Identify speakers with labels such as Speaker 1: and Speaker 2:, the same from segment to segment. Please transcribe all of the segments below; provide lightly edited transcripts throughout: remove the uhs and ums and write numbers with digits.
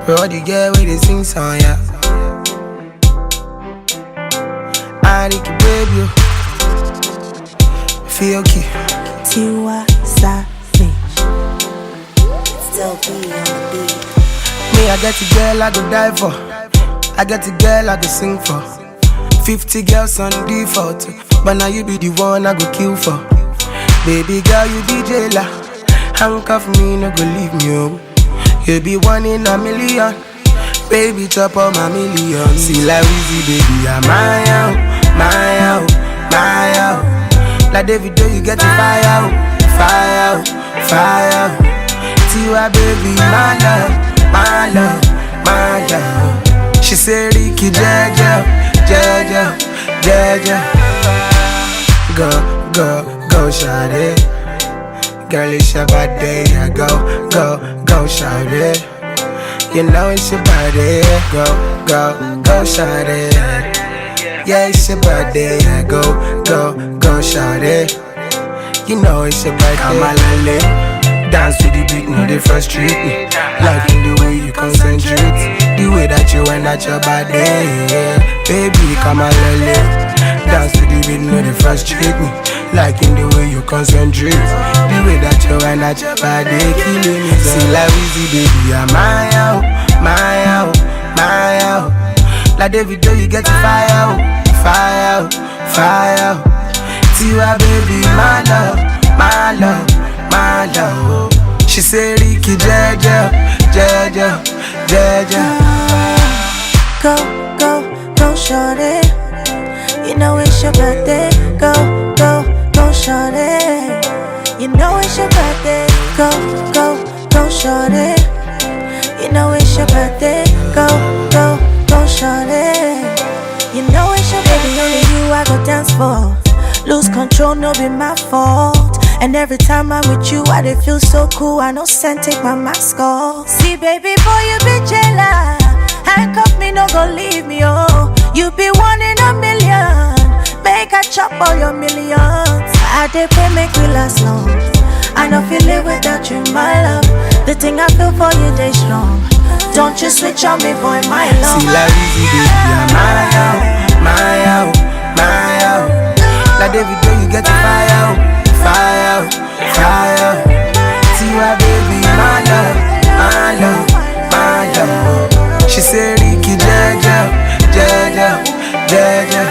Speaker 1: Bro, the girl with the sing song, yeah. I need to baby you. Feel key.
Speaker 2: Tiwa Savage. Still be on the beat.
Speaker 1: Me, I get a girl I go die for. I get a girl I go sing for. 50 girls on default, but now you be the one I go kill for. Baby girl, you be jailer. Handcuff me, no go leave me, oh. You be one in a million. Baby, top of my million. See like Weezy, baby, I'm my out, my out, my out. Like David, you get the fire out, fire out, fire out. Tiwa, baby, my love, my love, my love. She say, Ricky, Jaja, Jaja, Jaja. Go, go, go, shawty. Girl, it's your body, yeah. Go, go, go, shawty. You know it's your body, go, go, go, shawty. Yeah, it's your body, yeah. Go, go, go, shawty. You know it's your body. Come on, lale. Dance to the beat, no, they frustrate me. Liking the way you concentrate, the way that you wind at your body, yeah. Baby, come on, lale. Dance to the beat, no, they frustrate me. Liking the way you concentrate, the way that you wind at your body, killing me. See like Weezy, baby, I'm my out, my out, my out. Like David, you get the fire out, fire out, fire out. Tiwa, baby, my love, my love, my love. She say, Ricky, Jaja, Jaja, Jaja.
Speaker 2: Go, go, go, shorty. You know it's your birthday. Go, go, go, shorty. You know it's your birthday. Go, go, go, shorty. You know it's your birthday. Go, go, go, shorty. You know it's your birthday. Only you I go dance for. Lose control, no be my fault. And every time I'm with you, I dey feel so cool. I know send take my mask off. See, baby boy, you be jealous. Handcuff me, no go leave me, oh. You be one in a million. Make I chop all your millions. I dey pray make we last long. I know feel it without you, my love. The thing I feel for you, they strong. Don't you switch on me, boy, my love.
Speaker 1: See like Weezy, baby, I'm my out, my out, my out. Like David, you get the fire out, fire out, fire out. Tiwa, baby, my love, my love, my love. She say, Ricky, Jaja, Jaja, Jaja.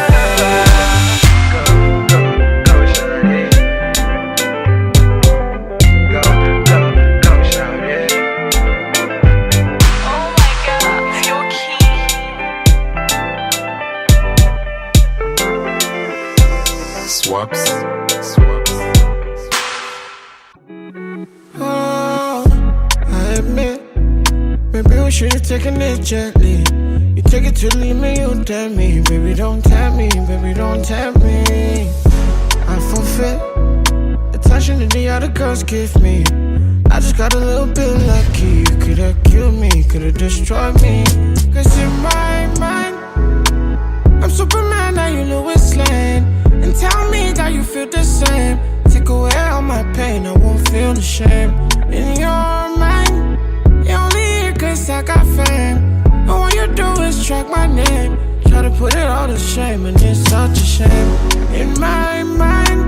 Speaker 3: Swaps.
Speaker 1: Oh, I admit, maybe we should have taken it gently. You take it to leave me, you tell me. Baby, don't tell me, baby, don't tell me. I forfeit attention that the other girls give me. I just got a little bit lucky. You could've killed me, could've destroyed me. Cause in my mind, I'm Superman, now you Lois Lane. And tell me that you feel the same. Take away all my pain, I won't feel the shame. In your mind, you only here cause I got fame. And all you do is track my name. Try to put it all to shame, and it's such a shame. In my mind,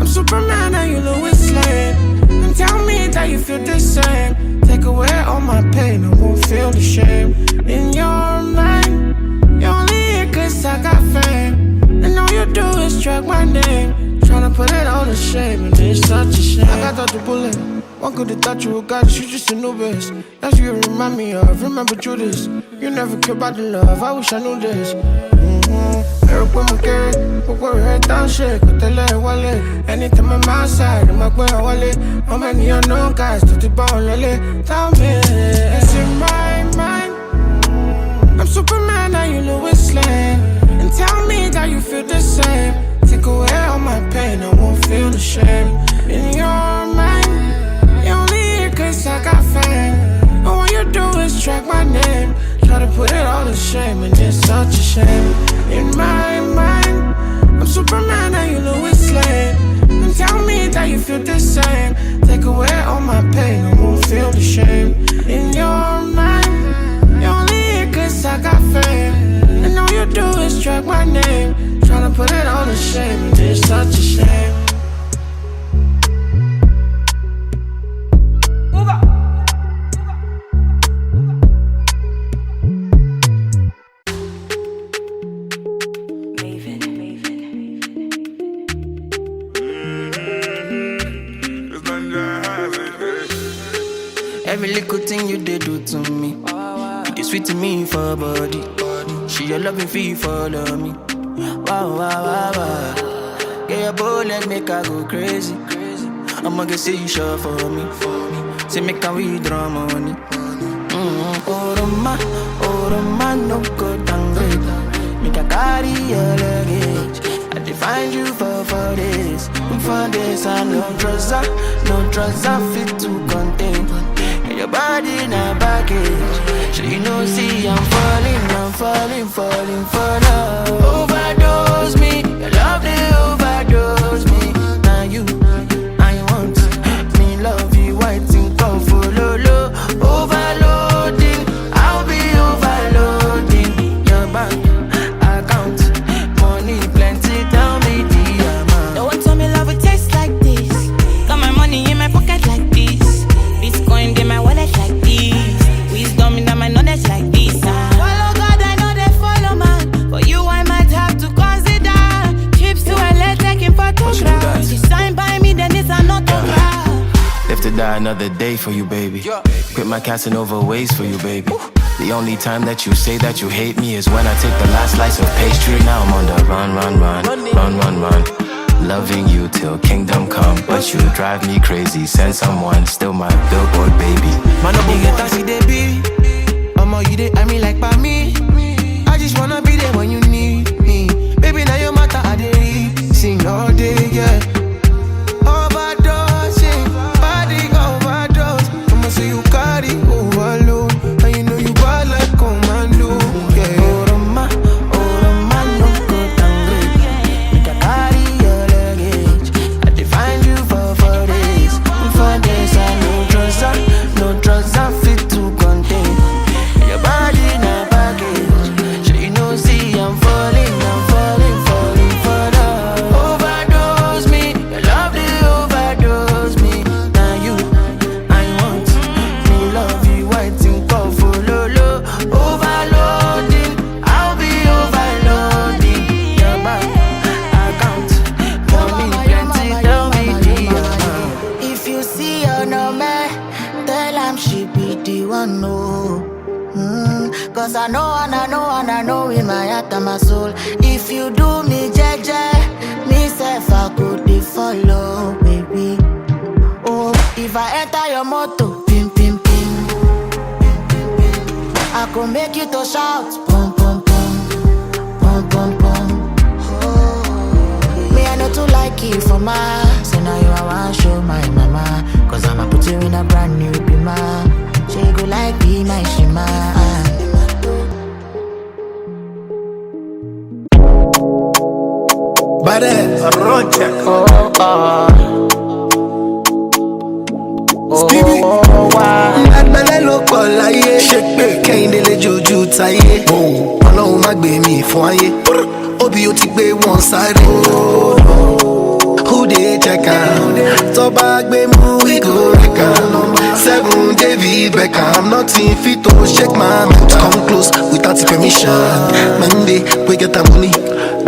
Speaker 1: I'm Superman and you Lois Lane. And tell me that you feel the same. Take away all my pain, I won't feel the shame. In your mind, you only here cause I got fame. And all you do is track my name. Tryna put it all to shame, and it's such a shame. I got out the bullet. One could have thought you were God, you just a novice. That's what you remind me of. Remember Judas. You never cared about the love. I wish I knew this. Eric with my carrot, but we're head down shit. Got the leg wallet. Anytime I'm outside, I'm like, where I wallet. How many unknown guys to the bone, lily? Tell me, it's in my mind. I'm Superman, now you Lois Lane. And tell me that you feel the same. Take away all my pain, I won't feel the shame. In your mind, you only here cause I got fame. And all you do is track my name. Try to put it all to shame, and it's such a shame. In my mind, I'm Superman and you Lois Lane. And tell me that you feel the same. Take away all my pain, I won't feel the shame. In your mind,
Speaker 4: good thing you did do to me. You sweet to me for body. She your loving fee follow me. Wow, wow, wow, wow. Yeah, your bullet make her go crazy. I'ma get say you sure for me. Say make her withdraw money. Oh, Roma, no go downgrade. Make a carry your luggage. I define you for this. For this, I no trust, I fit to contain. And your body in a baggage. So you know, see, I'm falling for love. Overdose me, your love they overdose me. Now you, I want me love you, white thing come follow low. Overloading, I'll be overloading your bank account. Money plenty, tell me the amount.
Speaker 5: No one told me love would taste like this. Got my money in my pocket like this. Bitcoin in my wallet like this. Wisdom in my knowledge like this. Follow God, I know they follow man. For you, I might have to consider trips to LA taking photographs. You sign by me, then it's an autograph.
Speaker 6: Live to die another day for you, baby. Quit my Casanova ways for you, baby. The only time that you say that you hate me is when I take the last slice of pastry. Now I'm on the run. Loving you till kingdom come, but you drive me crazy. Send someone, still my billboard baby.
Speaker 1: Man, no you get see they be. You dey, I mean like by me. I just wanna be there when you need me. Baby, now your matter I dey sing all day, yeah. Overdose, body overdose. I'ma say you carry overload, and you know you bad like commando, yeah. Oh, Roma, no go downgrade. Make a carry your luggage. I define you for this. For this, I no trust, I fit to contain. Your body in a package. So you know, see, I'm falling for love. Overdose me, your love they overdose me. Now you, I want me love you, white thing come follow low. Overloading, I'll be overloading your bank account. Money plenty, tell me the amount.
Speaker 5: If you see her no man, tell him she be the one, no. Cause I know in my heart and my soul. If you do me jeje, me self I could be follow, baby. Oh, if I enter your motor, pim pim pim, I could make you to shout, pum pum pum, pum pum pum. Oh, me I know to like you for my. So now you I want show my mama. Cause I'ma put you in a brand new bima. She go like be my shima.
Speaker 1: Bade, Roger. Stevie, agbẹ́lẹ́ ló pọ̀ láyé. Ṣé pé Kẹ́hìndé lè jojú táyé? Ọlọ́run má gbé mi fún ayé. Obi ó ti gbé wọn sáré. Who dey check am? Tó bá gbé mú we go wreck am. 7 David Beckham, nothing fit to shake my mind. Come close without permission. Monday, we get the money.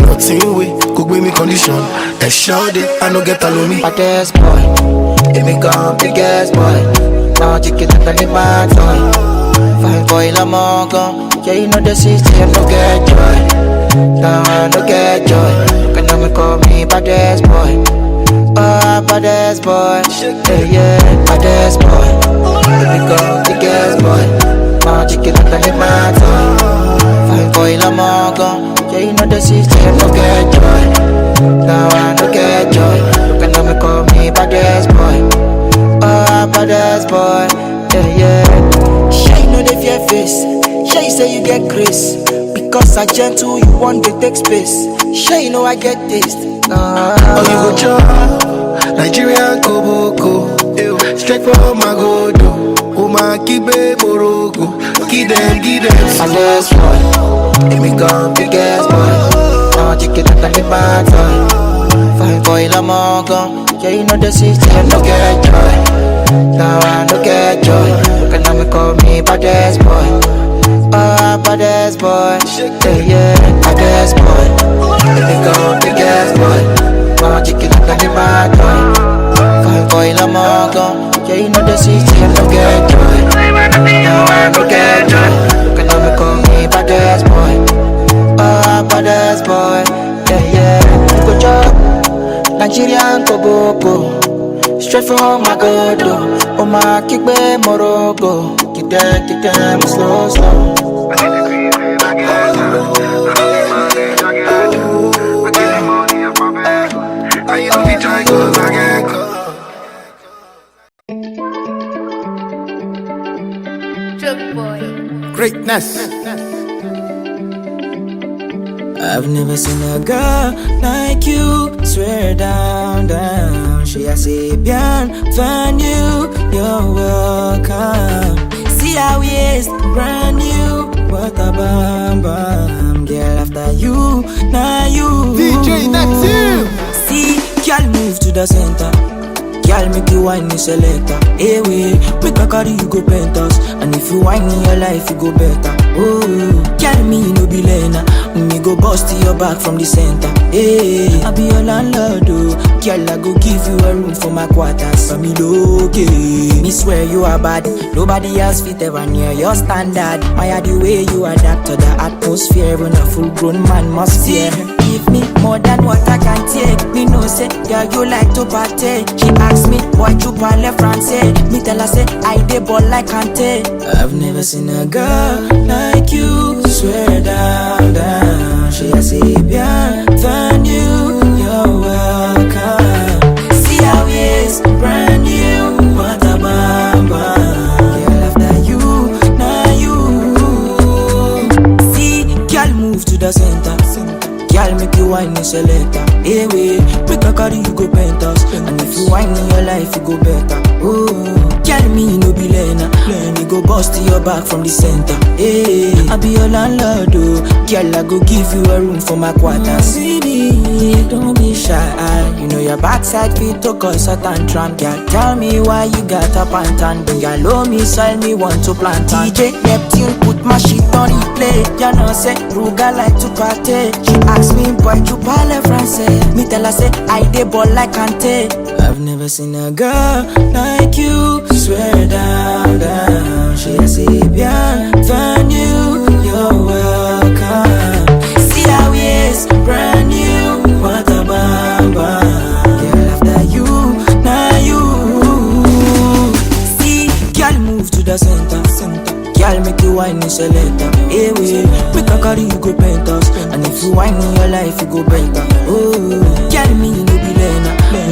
Speaker 1: Nothing we could give me condition. A shout it, I no get alone me.
Speaker 7: Baddest boy, it me gone biggest boy. Now chicken like a my toy. Fine boy, I'm all gone. Yeah, you know the system, I no get joy. Now I no get joy. Can I call me baddest boy? Oh, baddest boy. Yeah, baddest boy. It me gone biggest boy. Now chicken like a my toy. Fine boy, I'm all gone. Yeah, you know the system, no get joy. Now I no get joy. Can I call me baddest boy? Oh, baddest boy. Yeah. Sure you know the fear face. Sure you say you get grace. Because I gentle, you want to take space. Sure you know I get taste.
Speaker 1: Oh, you go chop Nigerian Koboko. Straight from Magodo. Oma Kibe Morogo. Give them.
Speaker 7: Baddest boy. Let me go biggest boy. Now chicken like a my toy. Fine boy, I'm all gone. Yeah, you know the system, no get joy. Now I no get joy. Can I call me baddest boy? Oh, baddest boy. Yeah, baddest boy. Let me go biggest boy. Now chicken like a my toy. Fine boy, I'm all gone. Yeah, you know the city, I don't get joy. Now I don't get joy. You can never call me baddest boy. Oh, baddest boy. Yeah, yeah. You go job, Nigerian Koboko. Straight from my god, oh my kickback Morocco. Get them, slow, slow.
Speaker 1: Greatness.
Speaker 4: I've never seen a girl like you. Swear down, down. She a Sabian, find you. You're welcome. See how he is, brand new. What a bam bam. Girl after you, now you.
Speaker 1: DJ Native.
Speaker 4: See, girl move to the center. Girl make you whine me selector. Hey way, make a carry you go penthouse. And if you whine in your life you go better. Oh, girl me no be lena. Me go bust to your back from the center. Hey, I be your landlord oh. Girl I go give you a room for my quarters. Me okay. Me swear you are bad. Nobody else fit ever near your standard. My the way you adapt to the atmosphere. When a full grown man must fear. Give me more than what I can take. Me know say, girl you like to party. She ask me, why you parle français? Me tell her say, I dey ball like Kante. I've never seen a girl like you. Swear down, down. She a Sabian, find you. You're welcome. See how he is, brand new. What a bam bam. Girl after you, now you. See, girl move to the center. Girl make you whine me selector. Hey way, make a carry you go penthouse. And if you whine in your life you go better. Oh, girl me no be lena. Me go bust to your back from the center. Hey, I be your landlord oh. Girl I go give you a room for my quarters. Baby, don't be shy. You know your backside fit to cause a tantrum. Girl tell me why you got a pantan. Girl low me soil me want to plant. DJ Neptune put my shit on replay. You know say Ruga like to party. She ask me boy you parle français. Me tell her say I dey ball like Kante. I've never seen a girl like you. Swear down, down. She a Sabian, find you. You're welcome. See how he is, brand new. What a bam bam. Girl after you, now you. See, girl move to the center. Girl make you whine me selector. Hey way, make a carry you go penthouse. And if you whine in your life you go better. Oh, girl me no be lena.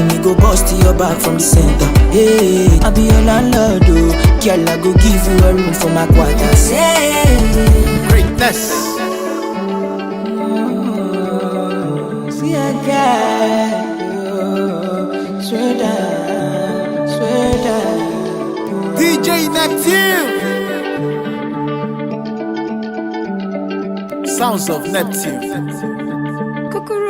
Speaker 4: Me go bust to your back from the center. Hey, I be your landlord oh. Girl I go give you a room for my quarters. Hey,
Speaker 1: Greatness.
Speaker 4: See a girl, swear down, swear down.
Speaker 1: DJ Native. Sounds of Neptune.
Speaker 2: Cuckoo.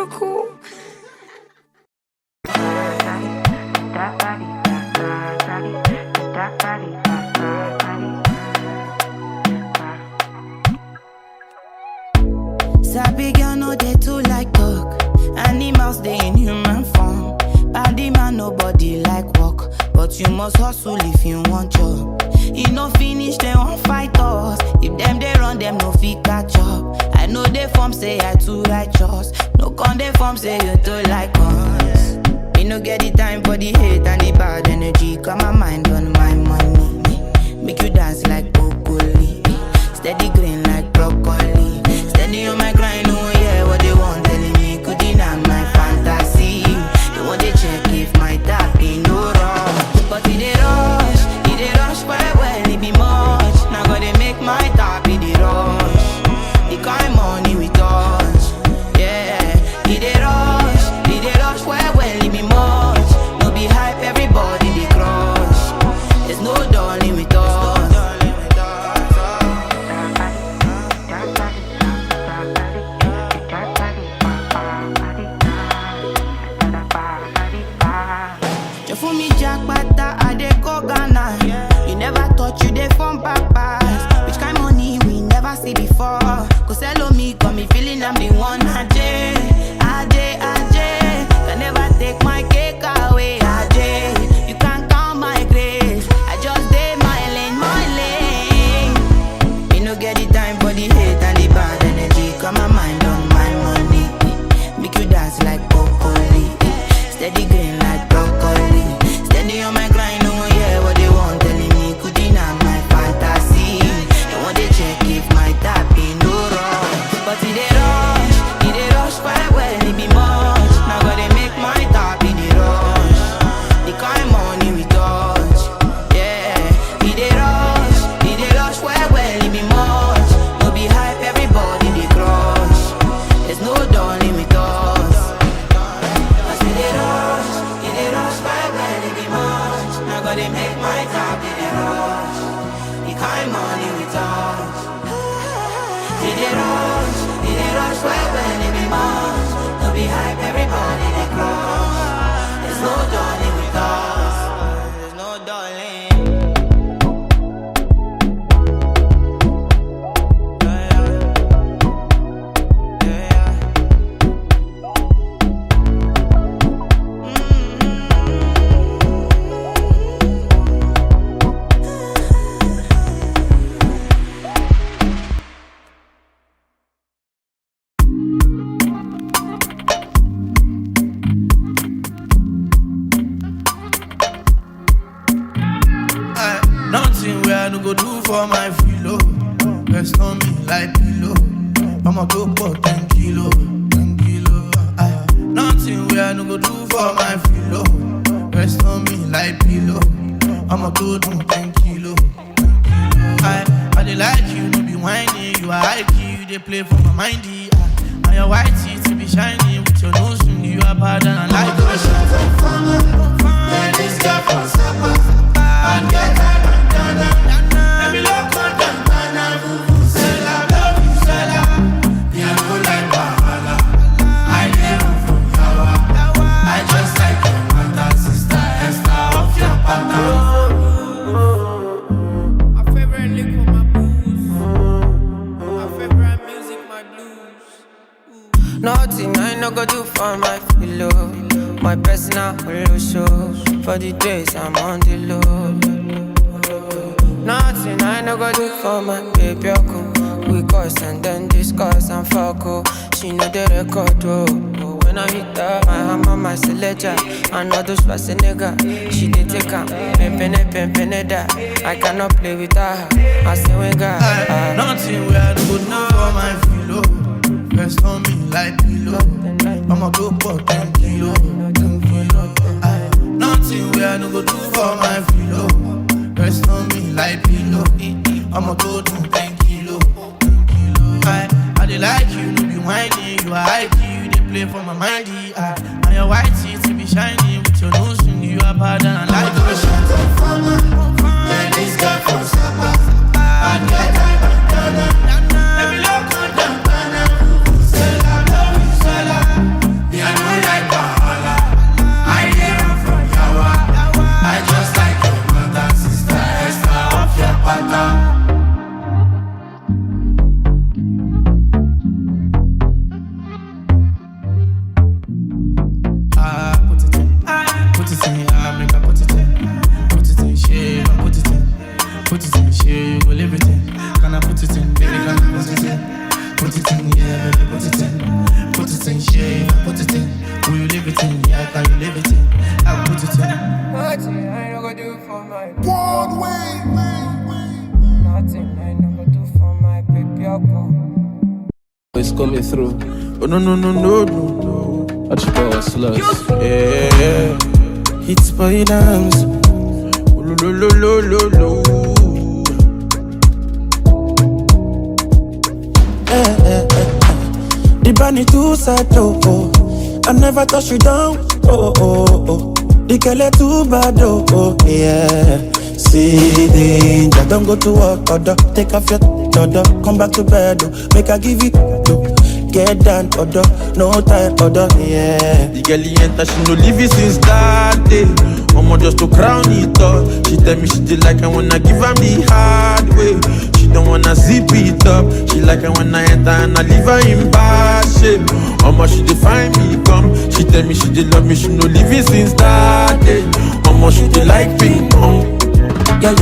Speaker 8: Sabi girl no they too like talk. Animals they in human form. Body man nobody like walk. But you must hustle if you want job. You no finish they won't fight us. If them they run them no fit catch up. I know they form say I too righteous. No con they form say you too like us. Me no get the time for the hate and the bad energy. Got my mind on my money. Make you dance like broccoli. Steady green like broccoli. Steady on my grind, oh yeah, what they want telling me could deny my fantasy. They want to check if my tap ain't no wrong. But it rush, well, it be much. Now gotta make my tap in the rush. The kind money we touch, yeah. It rush, well, it be much. No be hype, everybody they crush. There's no darling with us. For me, Jack Bata, I dey go Ghana. You never thought you dey from papas. Which kind money we never see before? Cause hello me, got me feeling I'm the one. Ajay, can never take my cake away. Ajay, you the kind money we touch. Did it rush, when it be much. No be hype, everybody they crush. There's no darling with us. There's no darling.
Speaker 1: Nothing where I no go do for my filo. Rest on me like pillow. I'ma go for 10 kilo, 10 kilo. Nothing where I no go do for my filo. Rest on me like pillow. I'ma go do 10 kilo, 10 kilo. I dey like you, no be whiny. You are high key, you dey play for my mindy. And your white teeth be shiny with your nose ring. You are bad and I like it. This girl from Sapa and get her bandana. Let me look on bandana. Vuvuzela, love you, Zella. Yeah, no like Wahala. I never from Yawa. I just like your mother, sister, Esther of your papa. My favorite liquor, my booze. My favorite music, my blues.
Speaker 9: Nothing I no go do for my pillow. My personal holo show. For the days I'm on the low. Nothing I no go do for my baby. We cuss and then discuss and fuck. She know the record. When I hit her, my hammer, my selector. I know those was a nigga. She did take her. Pimpin' that. I cannot play with her. I say we got
Speaker 1: nothing where I go do for my filo. Rest on me like pillow. I'ma go for 10 kilo, 10 kilo. Nothing where I no go do for my filo. Rest on me like pillow. I'ma go do 10 kilo, 10 kilo. I dey like you, no be whiny. You are high key, you dey play for my mindy. And your white teeth be shiny with your nose ring. You are bad and I like it. This girl from Sapa and get her bandana. Let me look on bandana. Vuvuzela, love you, Zella. Yeah, no like Wahala. I never from Yawa. I just like your mother, sister, Esther of your papa. Put it in, make I put it in. Put it in, shave, I put it in. Put it in, shave, you go live it in. Can I put it in, baby, can I put it in? Put it in, yeah, baby, put it in. Put it in, shave, I put it in. Will you live it in, yeah, can you live it in? I put it in.
Speaker 9: nothing I no go do for my
Speaker 1: One way.
Speaker 9: Nothing I no go do for my baby.
Speaker 10: It's coming through.
Speaker 1: Oh, no.
Speaker 10: I just call it slugs.
Speaker 1: Yeah. It's by dance. Lo. The bunny too sad, oh. I never touch you down, oh. The girl too bad, oh, yeah. See the danger, don't go to work, order. Take off your order, come back to bed, oh. Make her give it, oh. Get down, order, no time, order, yeah.
Speaker 11: The girl enter, she no leave it since that day. Mama just to crown it up. She tell me she did like I wanna give her the hard way. She don't wanna zip it up. She like I wanna enter and I leave her in bad shape. Mama she define me come. She tell me she did love me, she no leave it since that day. Mama she did like ping pong.
Speaker 1: Yeah.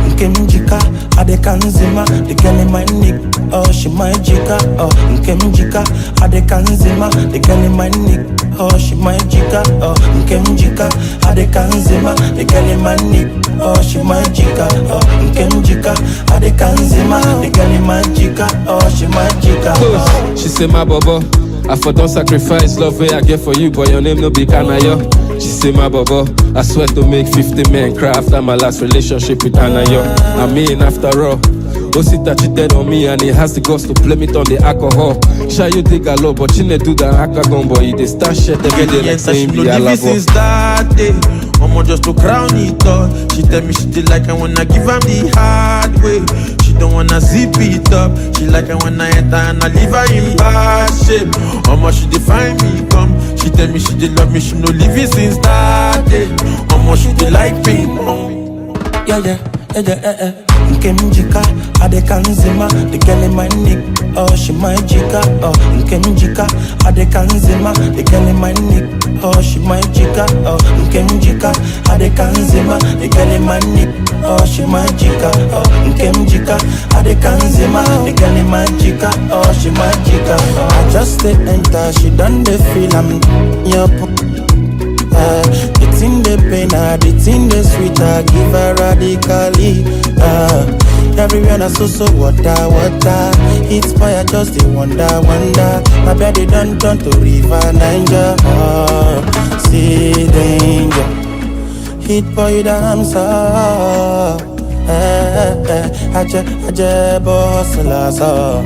Speaker 1: Nkemjika, adekanzima. The girl in my nick, oh she my jika. Oh Nkemjika, adekanzima. The girl in my nick, oh she my jika. Oh Nkemjika, adekanzima. The girl in my nick, oh she my jika. Oh Nkemjika, adekanzima. The girl in my jika, oh she my jika.
Speaker 10: She say my bobo, I for don't sacrifice love way I get for you, but your name no be Kanayo. She say my bobo, I swear to make 50 men cry after my last relationship with Anayo. I mean after all, Osita cheated on me and he has the guts to blame it on the alcohol. Sure you dig a lot, but she ne do that akagon boy. They start shit every day like saying be a love.
Speaker 11: Since that day, Omo just to crown it up. She tell me she did like it when I give her the hard way. She don't wanna zip it up. She like it when I enter and I leave her in bad shape. Omo she define me come. She tell me she did love me, she no leave it since that day. Omo she did like ping pong.
Speaker 12: Yeah. Nkemjika, adekanzima, the girl in my neck, oh she my jika, oh Nkemjika, adekanzima, the girl in my neck, oh she my jika, oh Nkemjika, adekanzima, the girl in my neck, oh she my jika, oh Nkemjika, adekanzima, the girl in my jika, oh she my jika. I just stay enter, she done the feel I'm yup. The thing the pain, the thing the sweet, I give her radically. Everywhere I so water. It's fire, just the wonder. My body done turn to river Niger. See danger, hit boy damn so. Aje boss la so.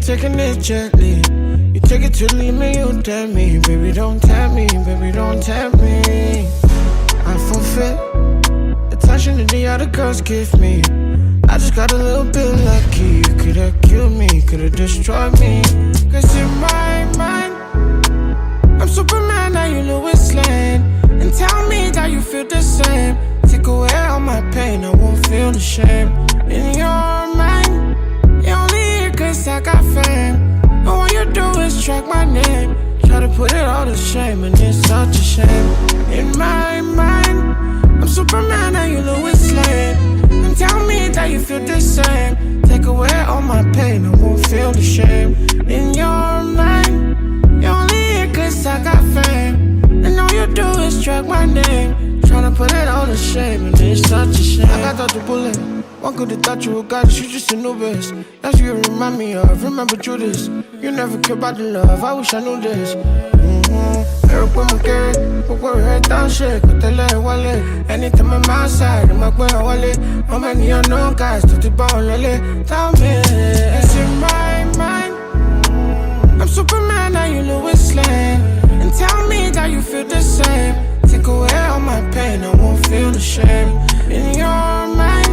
Speaker 1: Taking it gently. You take it to leave me, you tell me. Baby, don't tell me, baby, don't tell me. I forfeit the attention that the other girls give me. I just got a little bit lucky. You could've killed me, could've destroyed me. Cause in my mind, I'm Superman, now you Lois Lane. And tell me that you feel the same. Take away all my pain, I won't feel the shame. In your mind, you only here cause I got fame. And all you do is track shame, and it's such a shame. In my mind, I'm Superman and you Lois Lane. And tell me that you feel the same. Take away all my pain, I won't feel the shame. In your mind, you only here 'cause I got fame. And all you do is track my name. Tryna put it all to shame, and it's such a shame. I got out the bullet. One could have thought you were God, you just a novice. That's what you remind me of. Remember Judas. You never cared about the love. I wish I knew this. Eric with my carrot, but we're head down shit. Got the leg wallet. Anytime I'm outside, I'm like, where I wallet. How many unknown guys to the ball, lolly? Tell me, it's in my mind. I'm Superman, now you Lois Lane. And tell me that you feel the same. Take away all my pain, I won't feel the shame. In your mind,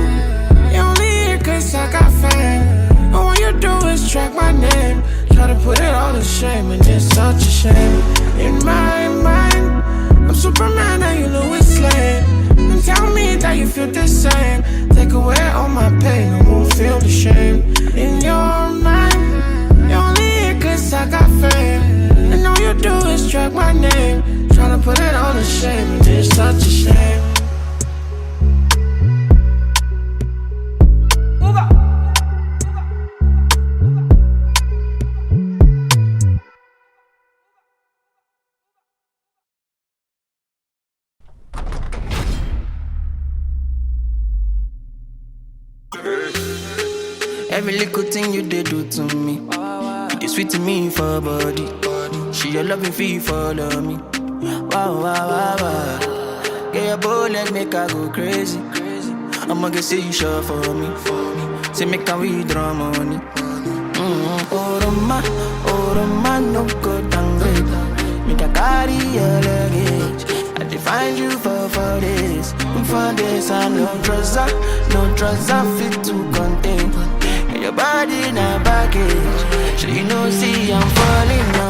Speaker 1: you only here 'cause I got fame. And all you do is track my name. Try to put it all to shame, and it's such a shame. In my mind, I'm Superman and you Lois Lane. And tell me that you feel the same. Take away all my pain, I won't feel the shame. In your mind, you only here 'cause I got fame. And all you do is track my name. Try to put it all to shame, and it's such a shame.
Speaker 4: Every little thing you did do to me, it's sweet to me for body. She your loving fee follow me. Wow, wow, wow, wow. Get your bullet, make her go crazy. I'ma get say you sure for me. Say make her withdraw money. Oh Roma, no go downgrade. Make her carry your luggage. I define you for this. For this, I no trust, I fit to contain. Your body in a baggage. So you know, see, I'm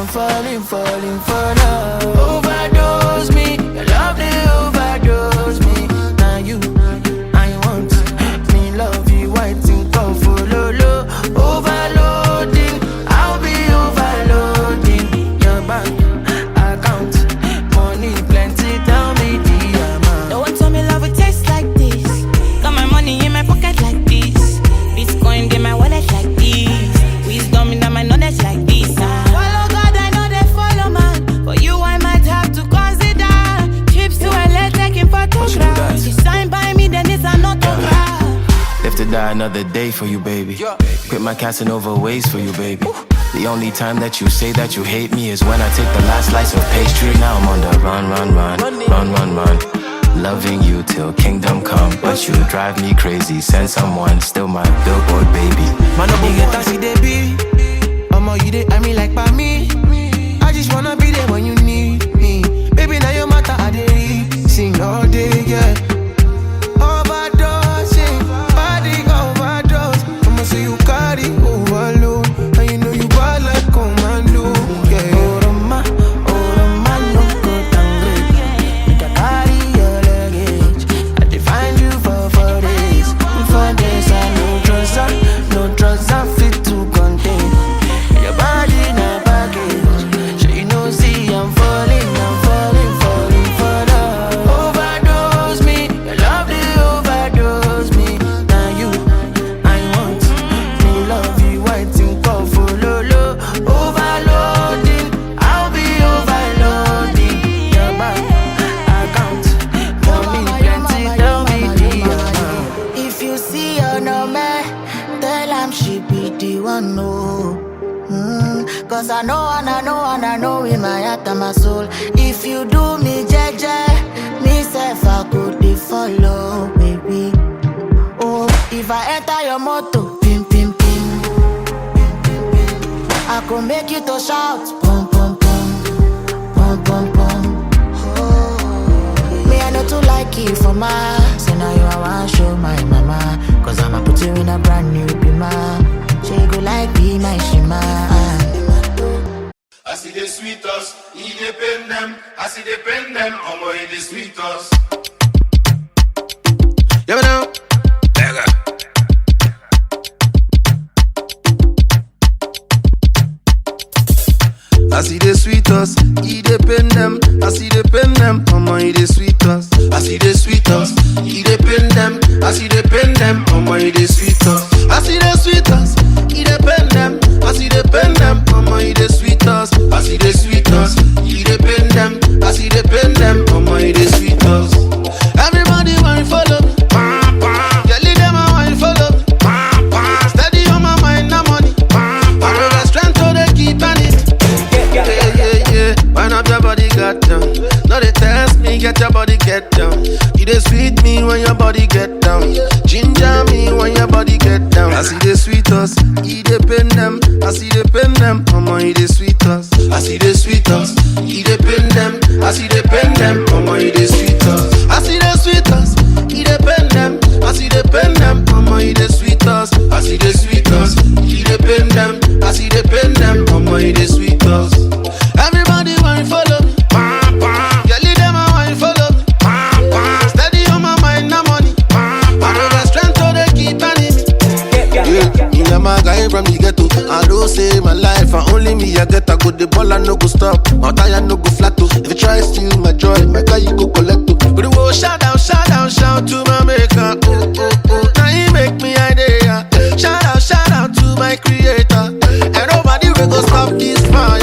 Speaker 4: falling for love. Overdose me, your love they overdose me. Now you, I want me love you, waiting, come follow low. Overloading, I'll be overloading. Your bank account, money plenty, tell me the amount.
Speaker 8: Don't want to me love it taste like this. Got my money in my pocket like this. Bitcoin in my wallet like this. Wisdom in my knowledge like this. Follow God, I know they follow man. For you, I might have to consider trips to LA taking photographs. You sign by me, then it's an autograph.
Speaker 6: Live to die another day for you, baby. Quit my Casanova ways for you, baby. The only time that you say that you hate me is when I take the last slice of pastry. Now I'm on the run. Loving you till kingdom come, but you drive me crazy. Send someone, still my billboard baby.
Speaker 4: Man, no get taxi, they be. You dey, I mean like by me. I just wanna be there when you need me. Baby, now your matter, I dey sing all day, yeah. Overdosing, body overdose. I'ma say you carry overload, and you know you bad like commando, yeah. Oh Roma, no go downgrade. Make a carry your luggage. I define you for this. For this, I no trust, I fit to contain. Your body in a baggage. So you know, see, I'm falling for love. Overdose me, your love they overdose me. Now you, I want me love you, waiting, call for low. Overloading, I'll be overloading. Your bank account, money plenty, tell me the amount.
Speaker 5: If you see her no man, tell him she be the one, no. 'Cause I know in my heart and my soul. If you do me jeje, me self I could follow, baby. Oh, if I enter your motor, pim pim pim, I could make you to shout, pum pum pum, pum pum pum. Me I know to like you for my, so now you I want show my mama. 'Cause I'ma put you in a brand new bima. She go like be my shima.
Speaker 3: I see the sweet us, he depend them. I see the pen them, omo he the sweet us.
Speaker 11: Yeah, now.
Speaker 13: I see the sweet us, he dey pain them. I see the pain them, mama, he dey sweet us. I see the sweet us, he dey pain them. I see the pain them, mama, he dey sweet us. I see the sweet us, he dey pain them. I see the pain them, mama, he dey sweet us. I see the sweet us, he dey pain them. I see the pain them, mama, he dey sweet us. Everybody want to follow me, yeah, lead them and want to follow me. Steady on my mind, no money. I know the strength so they keep on it. Yeah. Wind up your body, got down. No, they test me, get your body, get down. You dey sweet me when your body get down. Ginger me when your body get down. I see the sweet us, he dey pain them. I see the pain them, mama, he dey sweet us. I see the sweet us, he dey pain them. I see the pain them, mama, he dey sweet us. I see the sweet us, he dey pain them. I see the pain them, mama, he dey sweet us. I see the sweet us, he dey pain them. I see the pain them, mama, he dey sweet us. Everybody want to follow me, yeah, lead them and want to follow me. Steady on my mind, no money. I know the strength so they keep on it. Yeah, you know my guy from the ghetto. I don't say my life, and only me I get. I go the ball and no go stop. My tire no go flat too. If you try steal my joy, my guy you go collect too. But the world shout out to my maker. Oh, now he make me idea. Shout out to my creator. And nobody will go stop this fire.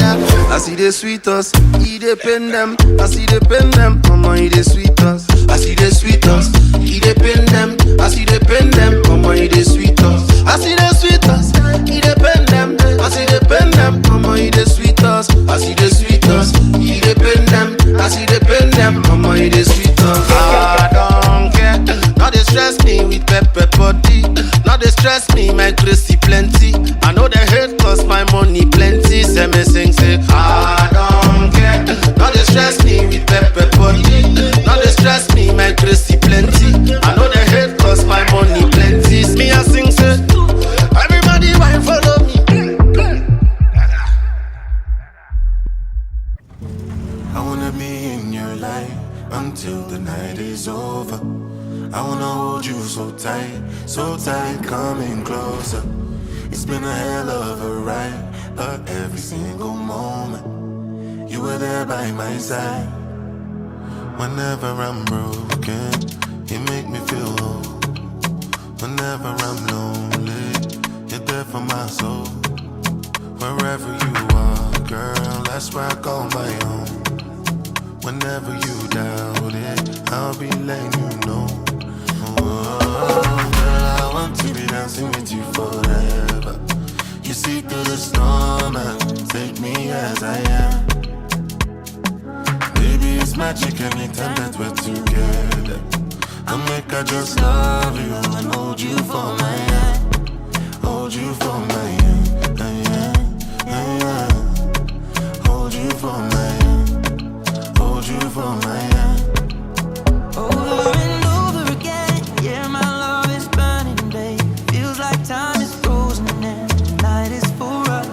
Speaker 13: I see the sweet us, he dey pain them. I see the pain them, mama, he dey sweet us. I see the sweet us, he dey pain them. I see the pain them, mama, he dey sweet us. I see the sweet us, he dey pain them. I see the pain them, mama, he dey sweet us. I see the sweet us, he dey pain them. I see the pain them, mama, he dey sweet us. I don't care, now they stress me with pepper body. Now they stress me, my crazy plenty. I know they hate cause my money plenty. Say me sing, say I don't care. Now they stress me with pepper body. Now they stress me, my crazy plenty. I know they hate cause my money plenty. Me I sing, say everybody want follow me.
Speaker 14: I wanna be in your life until the night is over. I wanna hold you so tight, coming closer. It's been a hell of a ride, but every single moment you were there by my side. Whenever I'm broken, you make me feel whole. Whenever I'm lonely, you're there for my soul. Wherever you are, girl, that's where I call my own. Whenever you doubt it, I'll be letting you know. Oh, girl, I want to be dancing with you forever. You see through the storm and take me as I am. Baby, it's magic anytime that we're together. I make I just love you and hold you for my hand. Hold you for my hand. Hold you for my hand. Hold you for my hand.
Speaker 8: Over and over again, yeah, my love is burning, babe. Feels like time is frozen and the night is for us.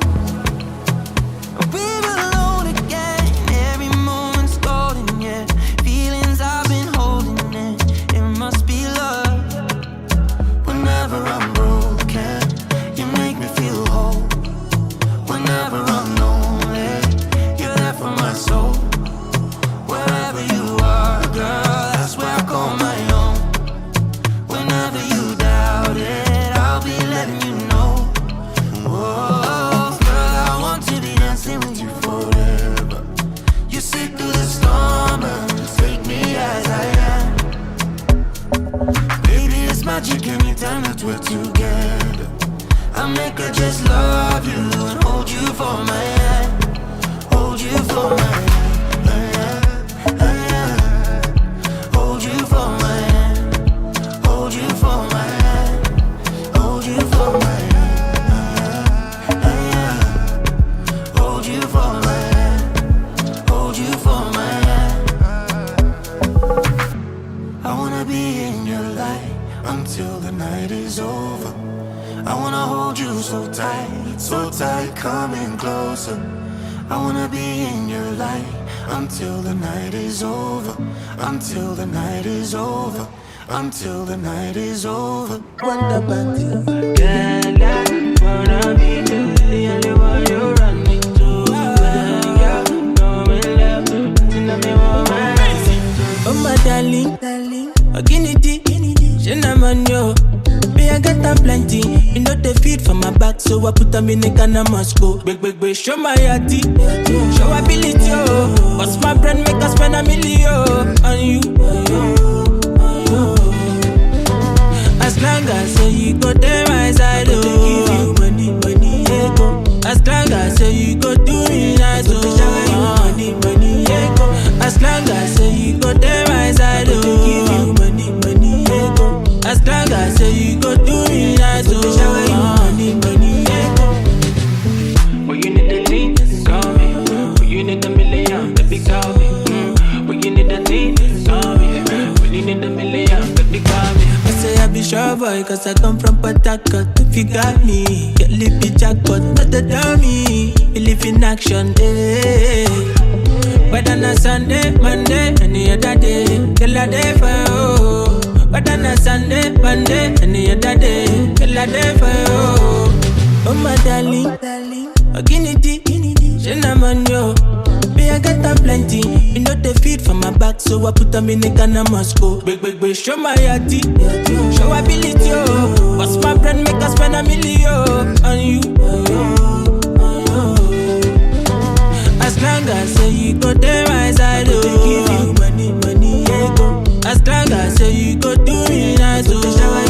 Speaker 8: We're alone again, every moment's golden, yeah. Feelings I've been holding in, it must be love.
Speaker 14: Whenever I'm broken, you make me feel whole. Whenever I'm lonely, you're there for my soul. Wherever you are, girl, that's where I call my own. Whenever you doubt it, I'll be letting you know. Oh, girl, I want to be dancing with you forever. You see through the storm and take me as I am. Baby, it's magic anytime that we're together. I make her just love you and hold you for my hand. Hold you for my hand. Hold you for my hand. Hold you for my hand. Hold you for my hand. Hold you for my hand. Hold you for my hand. I wanna be in your light until the night is over. I wanna hold you so tight, coming closer. I wanna be in your light until the night is over. Until the night is over. Until the night is over. Wonder Bunty. Girl, I wanna be the only one you're running to.
Speaker 9: darling, Guinea, Shinaman yo. Me, I get them plenty. You know they feed for my back, so I put them in the Ghana Moscow. Big, show my yati, show ability, oh. What's my brand make us spend $1 million on you? As long as say you go there my side, oh. Give you money, yeah, go. As long as say you go do me nice, oh. Shower you money, yeah, go. As long as say you go there my side, oh. Give you money, yeah, go. As long as say you go do me nice, oh. Shower you money, yeah, go. Well, you need the lean, call me. Well, you need $1 million, baby, call me. Well, you need the lean, call me. Well, you need $1 million, baby, call me. I say I be sure boy, cause I come from Port Harcourt. If you got me, get lippy jackpot, not the dummy. Believe in action, eh. Whether na Sunday, Monday, any other day, till I day for you. Whether na Sunday, Monday, any other day, till I day for you. Oh my darling, Guinea, Shinaman yo. Me, I get them plenty. You know they feed for my back, so I put them in the Ghana Moscow. Big, show my yati, show ability, oh. What's my brand make us spend $1 million on you? As long as say you go there my side, oh. Give you money, yeah, go. As long as say you go do me nice, oh. Shower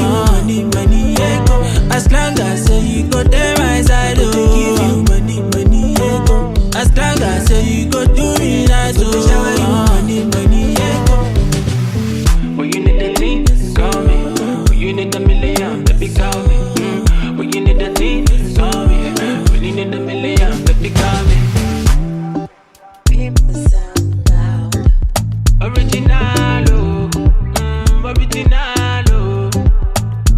Speaker 9: you money, yeah, go. As long as say you go there my side, oh. Give you money, yeah, go. As long as say you go do me nice, oh. Shower you money, yeah, go. Well, you need the lean, call me. Well, you need $1 million, baby, call me. Well, you need the lean, call me. Well, you need $1 million, baby, call me. Original,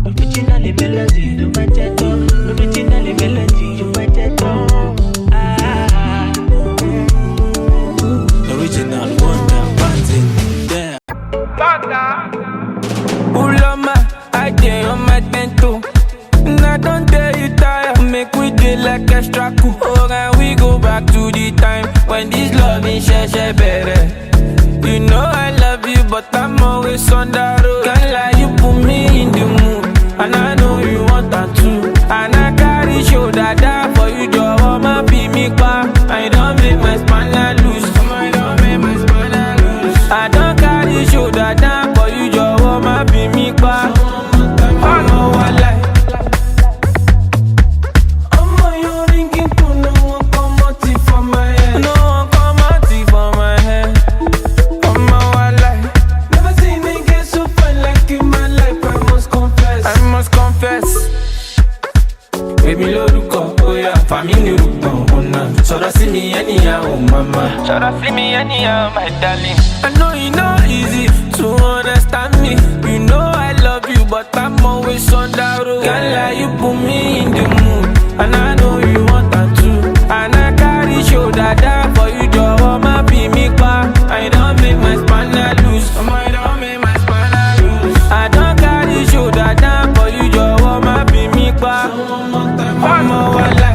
Speaker 9: originally melody, you might get on. Originally melody, you might get on. Original wonder, wanting there. Ulama, I day on my bento. Now don't tell you tired, make we day like extra cool. Oh, and we go back to the time when this love is share better. You know I love you, but I'm always on the road. Can't lie, you put me in the mood, and I know you want that too. And I carry shoulder down for you, Joe. My be me back. I don't make my spine loose. I don't make my spine loose. I don't carry shoulder down for you, Joe. My be me back. I know I like. Baby, look up, oh yeah, family look on. So don't see me anyhow, oh mama. So don't see me anyhow, my darling. I know it's not easy to understand me. You know I love you, but I'm always on the road. Can't lie, you put me in the mood, and I know you want that too. And I carry shoulder down for you, Joe. My be me back. I don't make my spine loose. I don't make my spine loose. I don't carry shoulder down for you, Joe. My be me back. I'm a wala.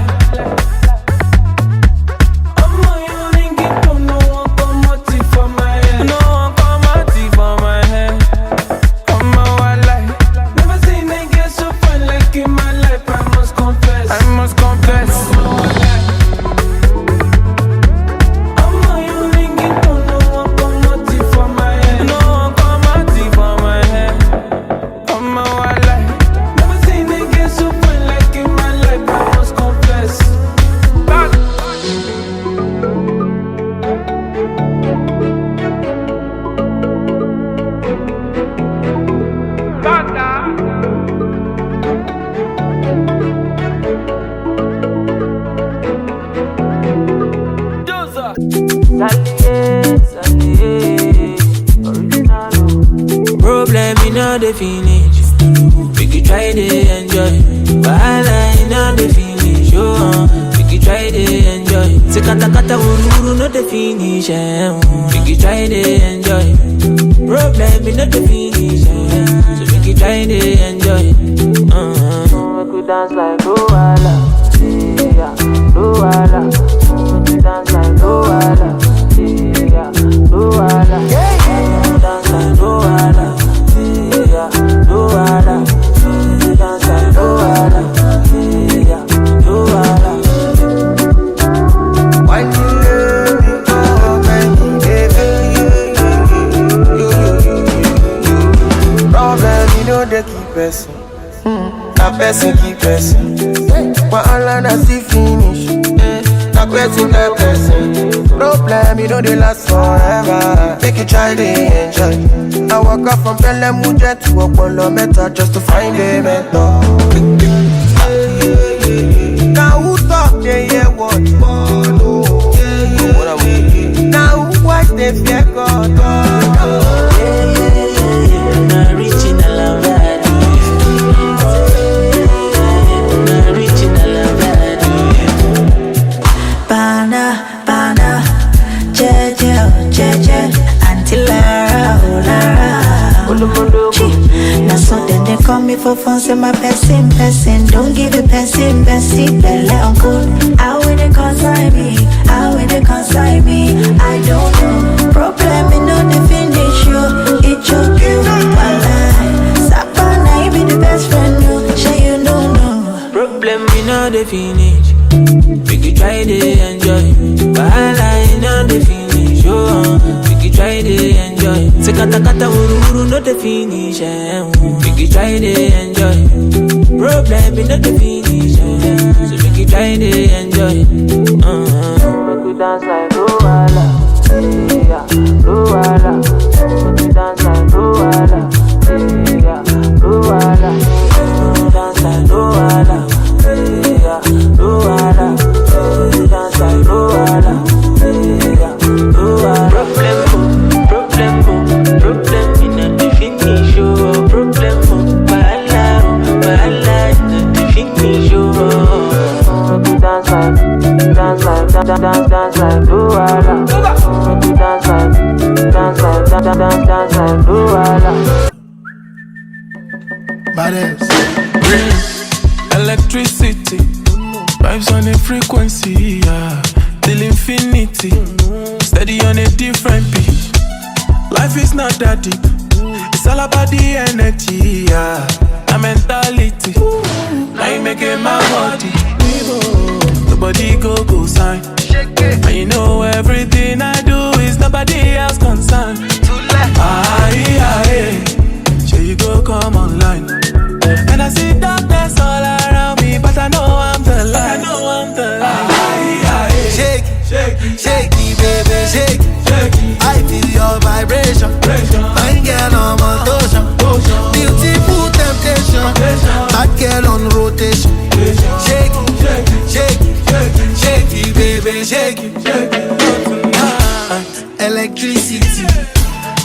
Speaker 9: Problem in all the finish. We could try to enjoy. Wahala in all the finish. We could try to enjoy. Se kata kata wuru no the finish. We could try to enjoy. Problem in all the finish. So we could try to enjoy. We could dance like Luala. Yeah, Luala. We could dance like Luala. Yeah, Luala. We could dance like Luala.
Speaker 12: person. Na person keep person. But all I see finish. Na person get person. Problem, you know they last forever. Make you try to enjoy. I walk up from Bellemuja to Opolo Meta just to find a mentor. Now who talk, they hear what? Now who watch, they fear God.
Speaker 2: Now so then they call me for fun, say my person. Don't give it person, belle uncle. How will they consign me? I don't know. Problem me no they finish you. It choke you, Sapana, you be the best friend, you. Sure you don't know.
Speaker 9: Problem me no they finish. We could try to enjoy. Wahala you know they finish. We could try to enjoy. Say kata uru no the finish. We could try to enjoy. Problem me no the finish. So we could try to enjoy. We could dance like Luwala, yeah, Luwala. We could dance like Luwala, yeah, Luwala. We could dance like Luwala, yeah, Luwala. We could dance like Luwala, yeah, Luwala. Problem in the finish, oh. Problem, wahala in the finish, oh. Dance like Luwala. Dance like Luwala.
Speaker 11: Badass. Electricity, vibes on a frequency, yeah. Till infinity, steady on a different beat. Life is not that deep. It's all about the energy, yeah. A mentality. Now you making my body. Nobody go sign. And you know everything I do is nobody else concerned. Sure you go come online. And I see darkness all around me, but I know I'm the light.
Speaker 13: Shake it, baby, shake it. I feel your vibration. Fine girl on motion. Beautiful temptation. Bad girl on rotation. Shake it, baby, shake it. Electricity,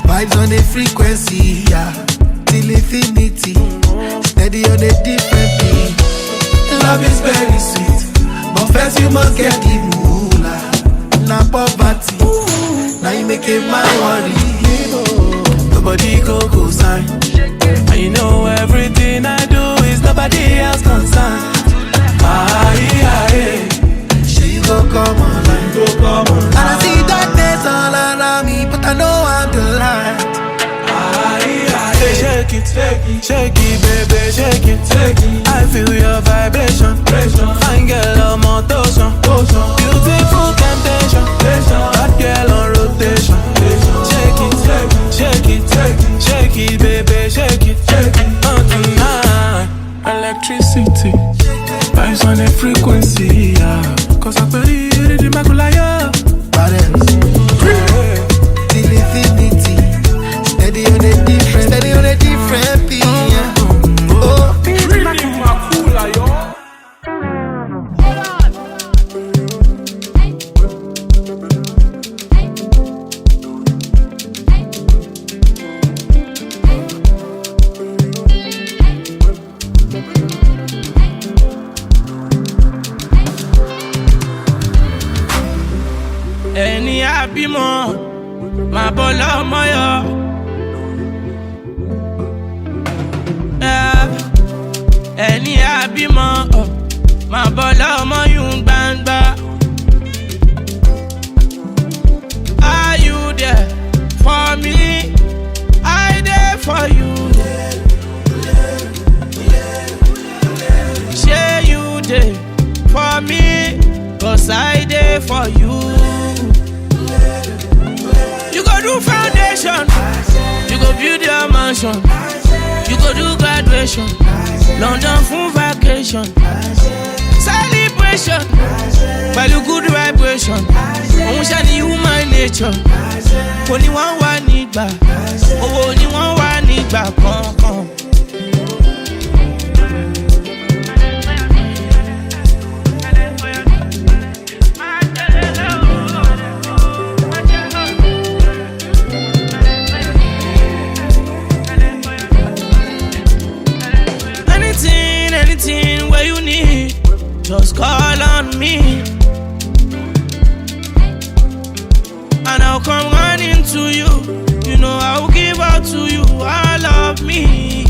Speaker 13: vibes on a frequency, yeah. Till infinity, steady on a different beat. Love is very sweet, but first you must get the moolah. Na poverty, now you make it my worry.
Speaker 11: Nobody go sign. And you know everything I do is nobody else concerned.
Speaker 13: Sure you go come online. And I see darkness all around me, but I know I'm the light.
Speaker 11: Shake it, baby, shake it. I feel your vibration. Fine girl on motion. Beautiful temptation. Bad girl on rotation. Shake it, baby, shake it. Tonight, electricity, vibes on a frequency, yeah. Cause I believe in the Makulaya.
Speaker 13: Till infinity, steady on a different beat.
Speaker 9: Ẹni àbímọ, máa bọ́ lọ́mọ yọ. Ẹni àbímọ, máa bọ́ lọ́mọ yún gbangba. Are you there for me? I there for you. Shey you there for me? 'Cause I there for you. You go do foundation, you go build your mansion, you go do graduation.
Speaker 15: celebration. London full vacation. Celebration. Value good vibration. Only human nature. Only one need back. Only one need back. Come. Anything where you need, just call on me, and I'll come running to you. You know I'll give out to you all of me.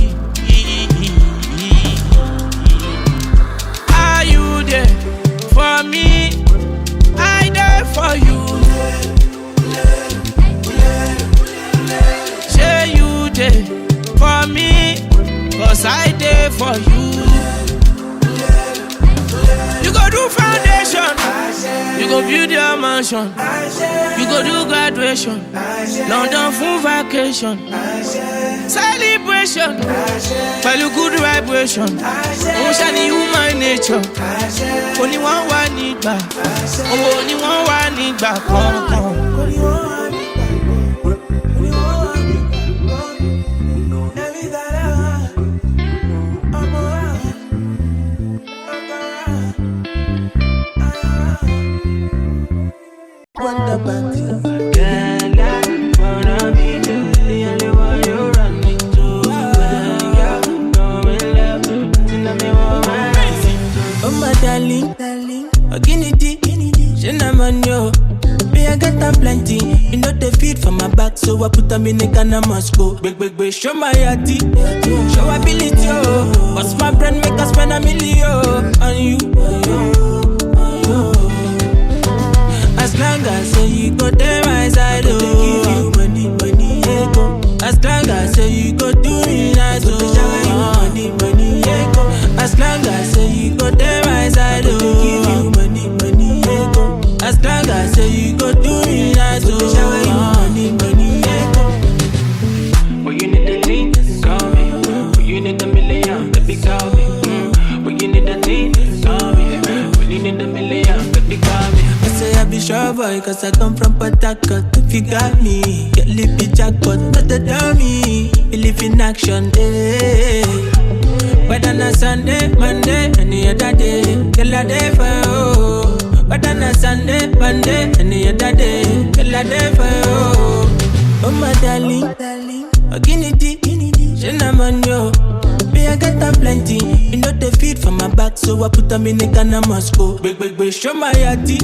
Speaker 15: Are you there for me? I there for you. Say you there for me, 'cause I there for you. You go do foundation, you go build your mansion, you go do graduation, London full vacation, celebration, value good vibration, only human nature, only one need back, only one need back, come.
Speaker 12: Plenty, you know they feed for my back, so I put them in the can of Moscow. Big, show my yati, show ability, oh. What's my brand make us spend $1 million on you? As long as say you go there my side, oh. Give you money, yeah, go. As long as say you go do me nice, oh. Shower you money, yeah, go. As long as say you go there my side, oh. Give you money, yeah, go. As long as say you go do me nice, oh. Shower you money, yeah, go.
Speaker 16: When you need the lean, call me. When you need the million, baby, call me. When you need the lean, call me. When you need the million, baby, call me.
Speaker 12: I say I be sure boy, 'cause I come from Port Harcourt. If you got me, get lippy jackpot, not the dummy. Believe in action, eh. Whether na Sunday, Monday, any other day, till I day for you. Whether na Sunday, Monday, any other day, till I day for you. Oh my darling, Guinea, Shinaman yo. Me I get them plenty, you know they feed for my back, so I put them in the can of Moscow. Big, show my yati,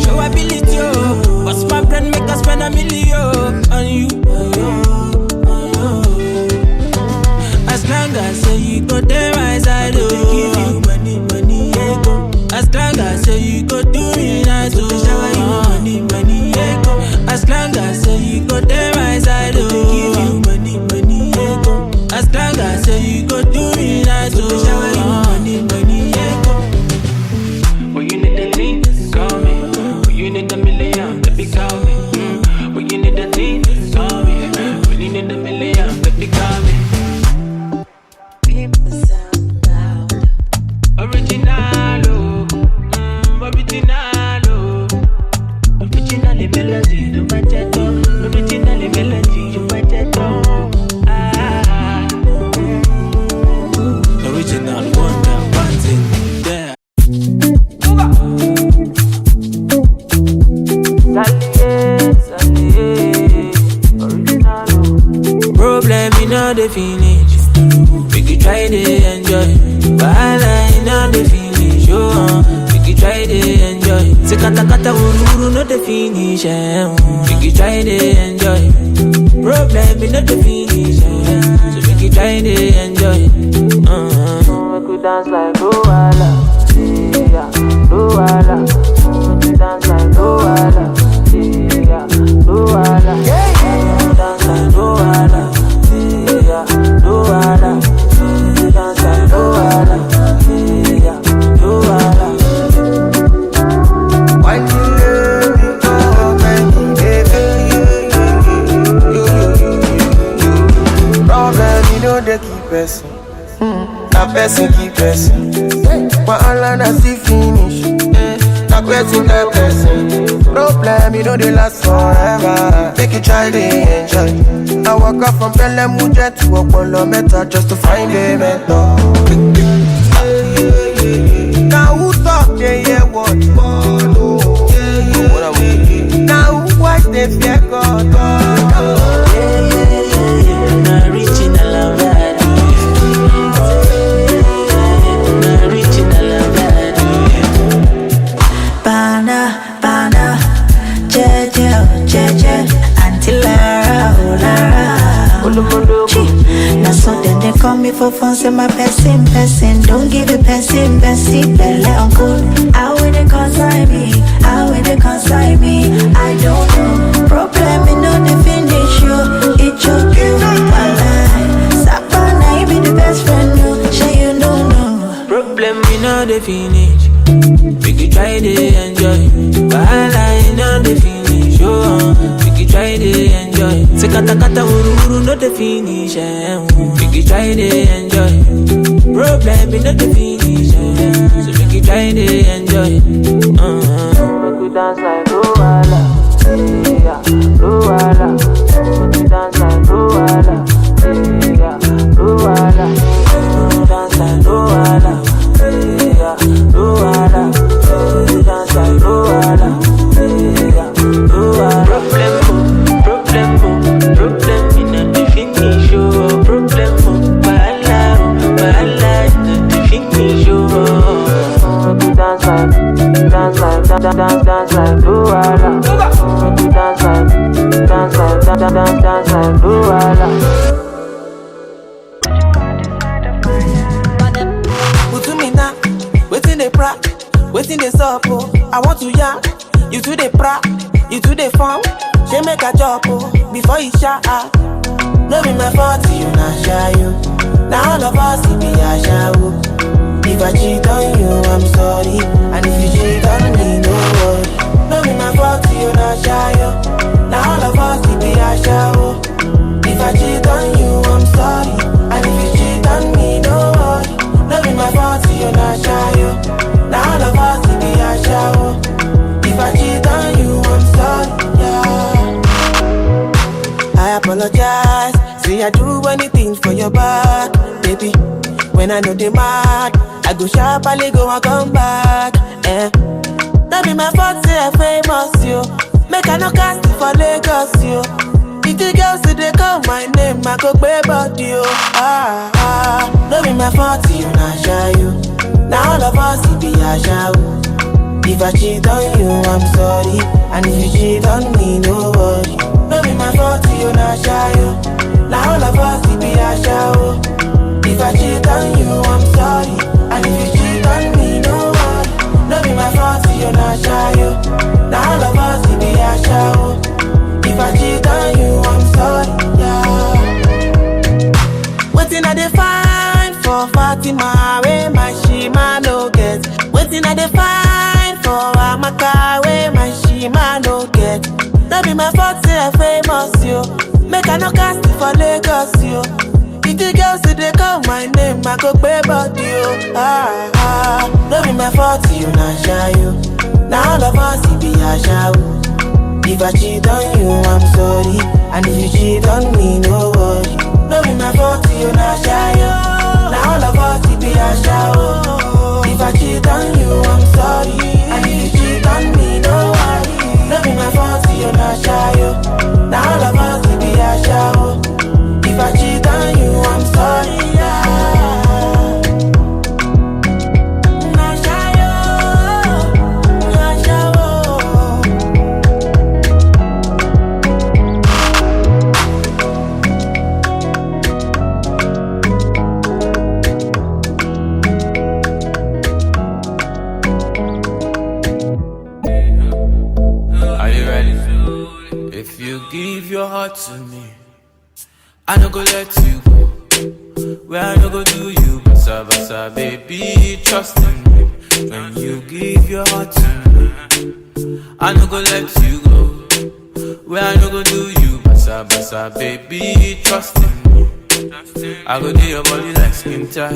Speaker 12: show ability, oh. What's my brand make us spend $1 million on you? As long as say you go there my side, oh. Give you money, yeah, go. As long as say you go do me nice, oh. Shower you money, yeah, go. As long as say you go there my side, oh. Give you money, yeah, go. As long as say you go do me nice, oh. Shower you money, yeah, go.
Speaker 16: When you need the lean, call me. When you need the million, baby, call me. When you need the lean, call me. When you need the million, baby, call me. Original, oh, original, oh. Original melody, you might get on. Original melody, you might get on.
Speaker 12: Original wonder, one thing, yeah. Problem in all the finish. We can try to enjoy. Wahala in all the finish. We can try to enjoy. Se kata uru no the finish. We can try to enjoy. Problem in all the finish. So we can try to enjoy. We could dance like Luala. Yeah, Luala. We could dance like Luala. Yeah, Luala. Dance like Luala. Yeah, Luala. Dance like Luala. Yeah, Luala.
Speaker 7: Why you let me go, baby, baby? Problem, you know they keep person. Na person keep person. But all I see finish. Na person get person. Problem, you know they last forever. Make you try to enjoy. I walk up from Belemuja to Opolo Meta just to find a mentor. Now who talk, yeah, what? Now who watch, they fear God.
Speaker 8: Not reaching a love that. Not reaching a love that.
Speaker 2: Bana, bana, jeje, jeje, Auntie Lara, oh Lara. Now so then they call me for fun, say my person. Don't give it person, belle uncle. How will they consign me? How will they consign me? I don't know. Problem, you know they finish you. It choke you, Sapana, you be the best friend, no. Sure you don't know.
Speaker 8: Problem, you know the finish. We could try to enjoy. Wahala, you know the finish. Oh, we could try to enjoy. Say kata kata uru uru, no the finish. We could try to enjoy. Problem, you know the finish. So we could try to enjoy. We could dance like Luwala, yeah, Luwala. We could dance like Luwala, yeah, Luwala. We could dance like Luwala. Dance like Luwala. Dance like Luwala.
Speaker 15: Waiting they pra, waiting they sup, oh. I want to yarn, you to the pra, you to the farm. She make a job, oh, before you shot. No be my fault, you not shy, you. Now all of us, it be a show. If I cheat on you, I'm sorry. And if you cheat on me, no worry. No be my fault, you not shy, you. Now all of us, it be a show. If I cheat on you, I'm sorry. And if you cheat on me, no worry. No be my fault, you not shy, you. Now all of us, it be a show. If I cheat on you, I'm sorry, yeah. I apologize. Say I do anything for your back, baby. When I know they mad, I go sharply go and come back. That be my fault, say I famous, yo. Make I no cast it for Lagos, yo. If the girls say they call my name, I go pay body, yo. That be my fault, you not shy, yo. Now all of us, it be a show. If I cheat on you, I'm sorry. And if you cheat on me, no worry. That be my fault, you not shy, yo. Now all of us, it be a show. If I cheat on you, I'm sorry. And if you cheat on me, no worry. No be my fault, you're not shy, yo. Now all of us, it be a show. If I cheat on you, I'm sorry, yeah. Waiting at the fine for Fatima, where my shima no get. Waiting at the fine for Amaka, where my shima no get. That be my fault, say I famous, yo. Make I no cast it for Lagos, yo. If the girls say they call my name, I go pay body, yo. No be my fault, you not shy, yo. Now all of us, it be a show. If I cheat on you, I'm sorry. And if you cheat on me, no worry. No be my fault, you not shy, yo. Now all of us, it be a show. If I cheat on you, I'm sorry. And if you cheat on me, no worry. No be my fault, you not shy, yo. Now all of us, it be a show. If I cheat on you, I'm sorry, yeah.
Speaker 11: Are you ready? If you give your heart to me, I no go let you go. Where I no go do you, basa basa, baby, trust in me. When you give your heart to me, I no go let you go. Where I no go do you, basa basa, baby, trust in me.
Speaker 16: I go do your body like skin tight.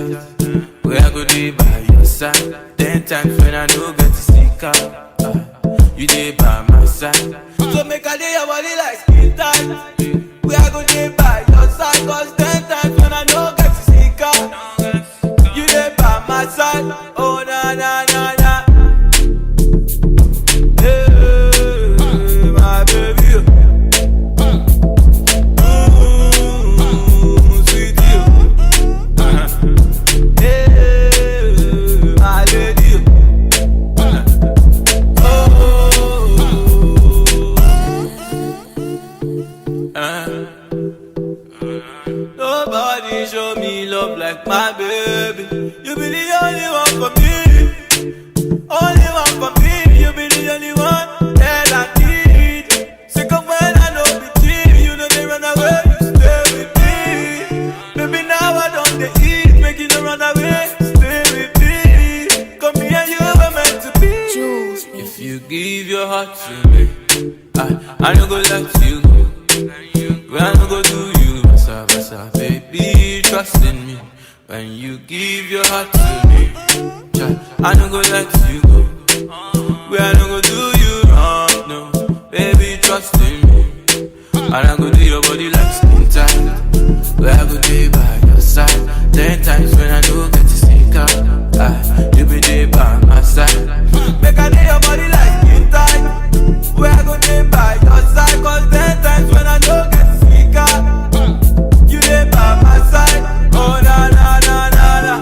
Speaker 16: Where I go do by your side. 10 times when I no get to stick out. You dey by my side. So make I do your body like skin tight. Where I go do by your side. Cause 10 times when I no get to stick out. You dey by my side. Oh na na na na. Hey, my baby. Nobody show me love like my baby. You be the only one for me. Only one for me. You be the only one that I need. Sick of when I know be cheap. You know they run away, you stay with me. Baby now I don't they eat. Make you no run away, stay with me. Come here, you were meant to be. If you give your heart to me, I no go let you go. When I no go do you, basa, baby, trust in me. When you give your heart to me, I no go let you go. When I no go do you wrong, no, baby, trust in me. And I go do your body like skin tight. Where I go day by your side. 10 times when I do get to stick out, you be there by my side. Make I do your body like skin tight. Where I go day by your side. Cause 10 times when I do get to stick out, you there by my side. Oh na na na na na.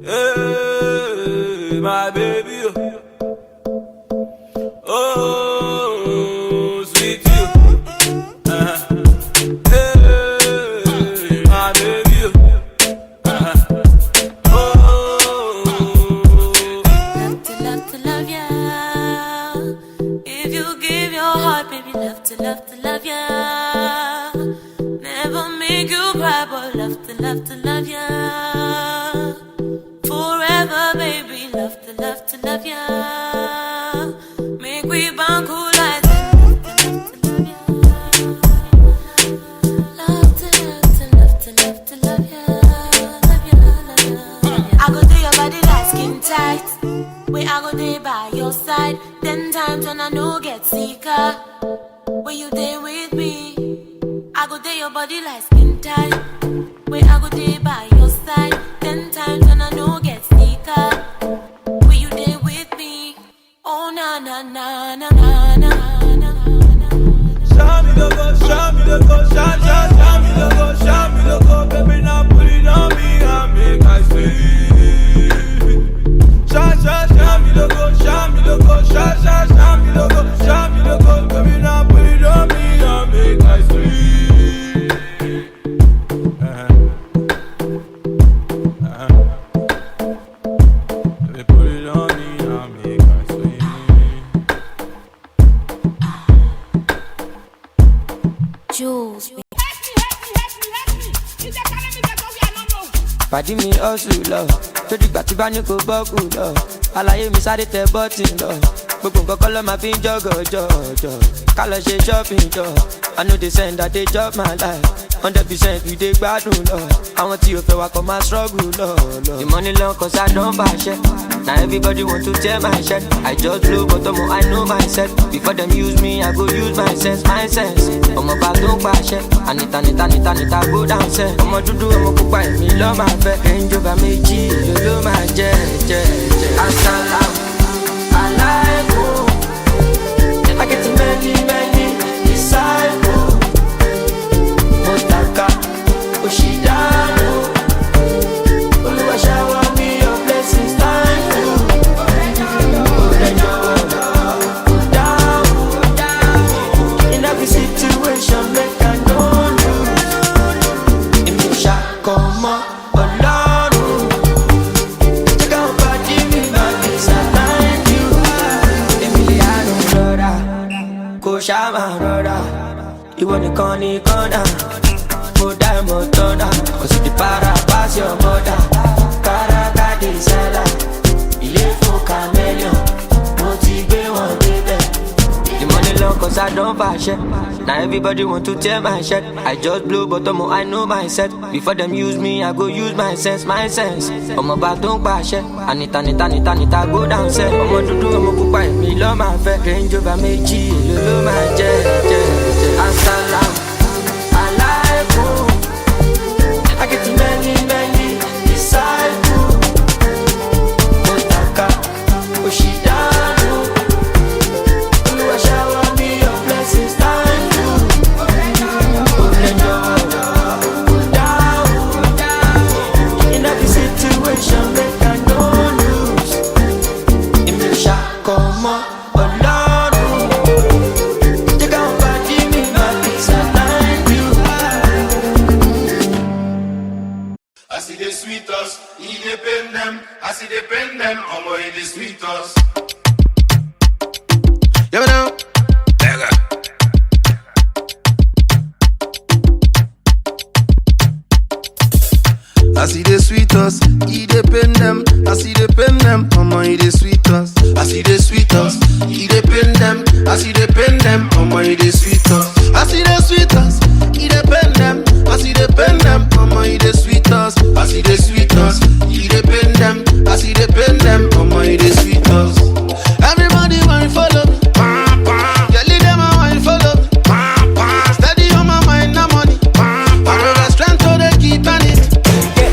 Speaker 16: Hey, my baby. Oh, sweet you. Hey, my baby.
Speaker 2: Love to love ya. If you give your heart, baby, love to love ya. Never make you cry, but love to love ya. Forever, baby, love to love ya. Make we bond cool like that. Love to love ya. I go do your body like skin tight. Where I go there by your side. 10 times when I no get sicker. When you there with me, I go there your body like skin tight. Where I go there by your side. 10 times when I no get sicker. When you there with me, oh na na na na na na na.
Speaker 16: Show me the go, show me the go, show me the go, show me the go, baby now put it on me and make I see. Show me the go, show me the go, show me the go, show me the go, baby now put it on me and make I sweet. Baby put it on me and make I sweet.
Speaker 2: Jules.
Speaker 9: Pàdí mi hustle lọ, tó dìgbà tí bá ní kò bọ́kù lọ. Àlàyé mi sáré tẹ bọ́tì lọ. Gbogbo nǹkan kọ́ ló máa fi ń jọ́gọ̀jọ̀. Ká lọ ṣe shopping jọ. I know they send that they chop my life. 100% we dey gbádùn lọ. Àwọn tí o fẹ́ wa kọ́ máa struggle lọ. The money long cause I don fàṣẹ. Now everybody want to tear my shirt. I just blow but I know myself. Before them use me, I go use my sense. Ọmọ bá tó ń pàṣẹ. Anita go down sẹ́. Ọmọ dúdú ọmọ pupa èmi lọ́ máa fẹ́. Range Rover méjì ló máa jẹ́. Asalaam alaikum. I get many disciples. Motaka Oshidano. Oluwa shower me your blessings. Thank you. In every situation, make I know you. In me come on, alone. Check out body me, my kiss, I thank you. Emiliano brother, Koshama brother. You want the corner, more diamond thunder. Cause you the para pass your mother. Karaka de sala, il faut caméléon. Motivé one baby. The money long cause I don't fashion.
Speaker 4: Now everybody want to tear my shirt. I just blow bottom, I know my set. Before them use me, I go use my sense, my sense. I'm about to bash it. Anita, go down, set. I'm on to do, I'm a buy me, love my fat. Range over me, G, love my jet. Assalam, alaikum. I get too many disciples. Otaka, Oshidanu. You shower me your blessings, thank you. In every situation, make I no lose. If you shall come on, alone. You can't back me, my peace and thank you.
Speaker 3: I see the sweetest, he depend them. I see the pen them, omo the sweetest.
Speaker 13: Yeah, now. I see the sweetest, he depend them. I see the pen them, omo he the sweetest. I see the sweetest, he depend them. I see the pen them, omo he the sweetest. I see the sweetest, he depend them. I see the pen them, omo he the sweetest. I see the sweetest, he depend them. I see the pen them, omo he the sweetest. Everybody want to follow me. Yeah, lead them a want to follow me. Steady on my mind, no money. I know the strength so they keep on it.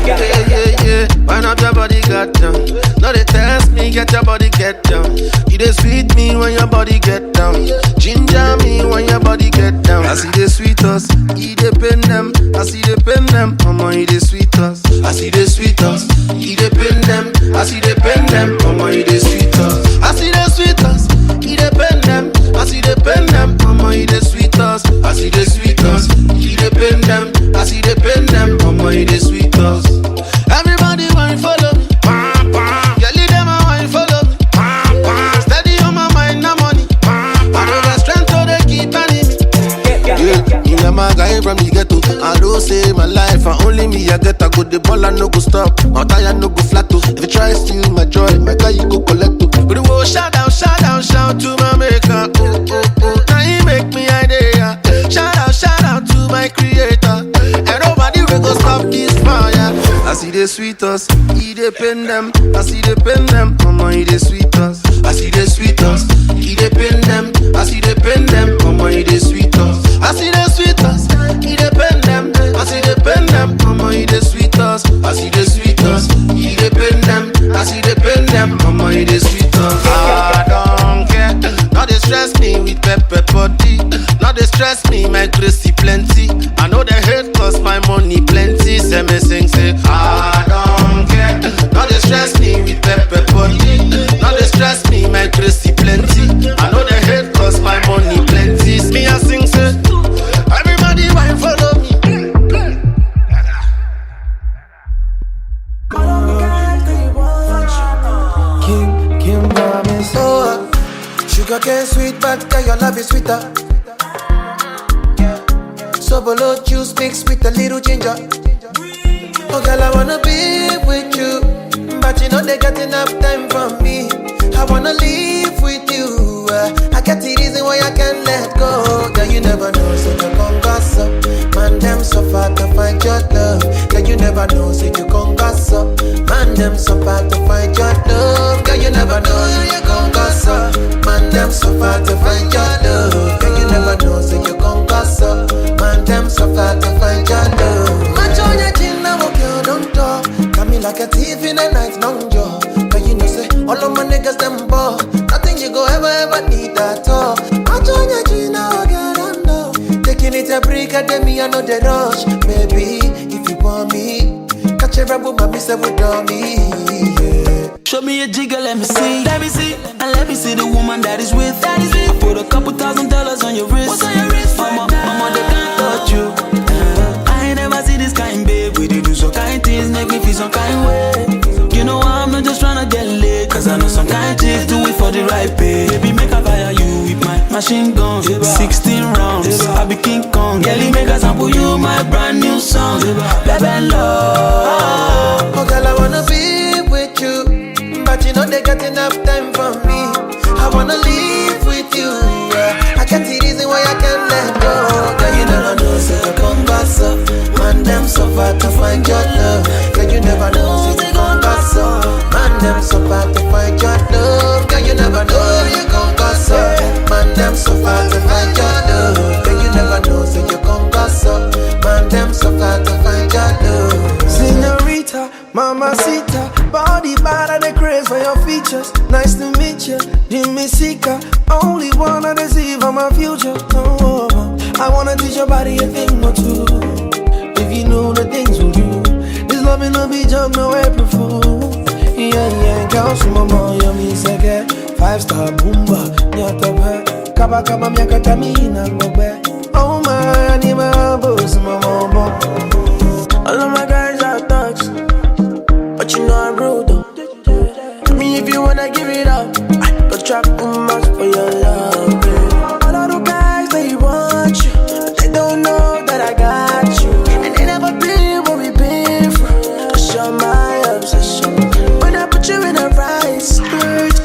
Speaker 13: Yeah. Wind up your body, get down. No, they test me, get your body, get down. You they sweet me when your body get down. Ginger me when your body get down. I see the sweetest, he depend them. I see the pen them, omo he the sweetest. I see the sweetest, he depend them. I see the pen them, omo he the sweetest. I see the sweetest, he depend them. I see the pen them, omo he the sweetest. I see the sweetest, he depend them. I see the pen them, omo he the sweetest. Everybody want to follow me. Yeah, lead them a want to follow me. Steady on my mind, no money. I know the strength so they keep on it. Yeah, you know my guy from the ghetto. I don't say my life, and only me I get. I go the ball and no go stop. My tire no go flat too. If you try steal my joy, my guy you go collect too. But the world shout out to my maker. Oh. Now he make me idea. Shout out to my creator. And nobody will go stop this fire. I see the sweetest, he depend them. I see the pen them, omo he the sweetest. I see the sweetest, he depend them. I see the pen them, omo he the sweetest. I see the sweetest, he depend them. I see the pen them, omo he the sweetest. I see the sweetest, he depend them. I see the pen them, omo he the sweetest. I don't care, not they stress me with pepper body. Not they stress me, my crazy plenty. I know they hate cause my money plenty. Say me sing say I don't care. Not they stress me with pepper body. Not they stress me, my crazy plenty. I know they hate cause my money plenty. Me I sing say everybody want follow me.
Speaker 15: Kim promise. Oh, sugar cane sweet, but girl, your love is sweeter. Sobolo juice mixed with a little ginger. Oh girl, I wanna be with you, but you know they got enough time for me. I wanna live with you. I get the reason why I can't let go. Girl, you never know, so you gon' gossip. Man, them so far to find your love. Girl, you never know, so you gon' gossip. Man, them so far to find your love. Girl, you never know, so you gon' gossip. Man, them so far to find your love. Girl, you never know, so you gon' gossip. Man, them so far to find your love. Match on your chin, now okay, don't talk. Got me like a thief in the night, long jaw. Cause you know, say, all of my niggas, them ball. Nothing you go ever need at all. Match on your chin, now okay, don't know. Taking it a break, I me, I know the rush. Baby, if you want me, catch a rebel, my miss with me. Yeah.
Speaker 8: Show me a jigger, let me see. Let me see. And let me see the woman that is with. I put a couple $1,000 on your wrist. What's on your wrist? Mama, they can't touch you. I ain't never see this kind, babe. We do some kind things, make me feel some kind way. You know I'm not just tryna get laid, cause I know some kind chicks do it for the right pay. Baby, make I fire you with my machine gun. 16 rounds, I be King Kong. Girlie, make I sample you my brand new song. Baby, love.
Speaker 15: Oh girl, I wanna be with you, but you know they got enough time for me. I wanna live with you, I get the reason why I can't let go. mamacita. Body bad and the craze for your features. Nice to meet you, Jimmy Sika. Only wanna deceive on my future. Oh, I wanna teach your body a thing or two. If you know the things we do, this love will not be just no April Fool. Yeah, girl, some more yummy sege. 5-star boomba, nyata ba. Kaba kaba miaka tamina ngobe. Oh my, anima boss, mama. All of my guys are thugs, but you know I'm rude though. Tell me if you wanna give it up, I go trap much for your love. Yeah. All of the guys, they want you, but they don't know that I got you. And they never been what we've been through. Cause you're my obsession. When I put you in a right skirt,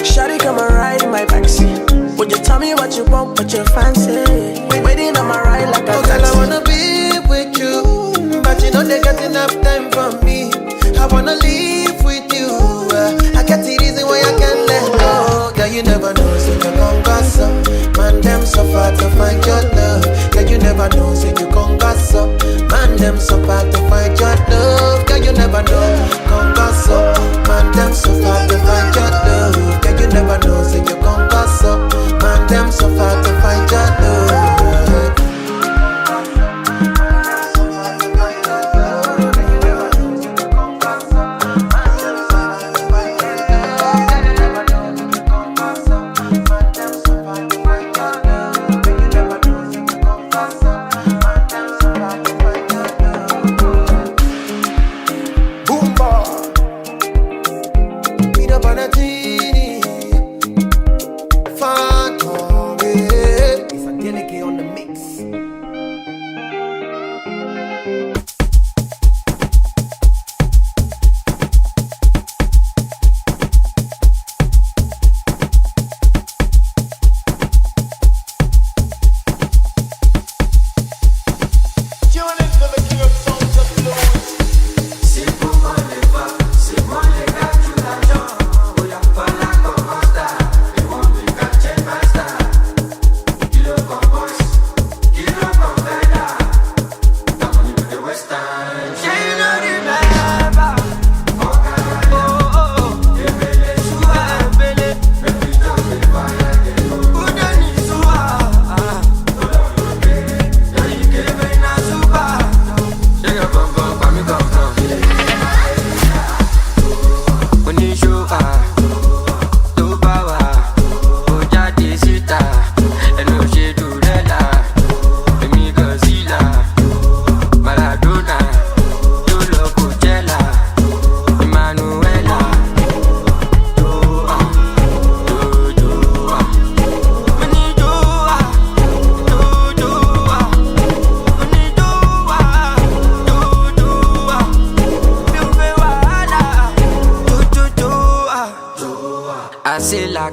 Speaker 15: shawty come and ride in my backseat. Would you tell me what you want, what you fancy? Waiting on my ride like a taxi. Girl, I wanna be with you, but you know they got enough time for me. I wanna live with you. I got the reason why I can't let go. Girl, you never know, so you gon' gossip. Man, them so far to find your love. Girl, you never know, so you gon' gossip. Man, them so far to find your love. Girl, you never know, gon' gossip. Man, them so far to find your love. Girl, you never know, so you gon' gossip. Man, them so far to find your love.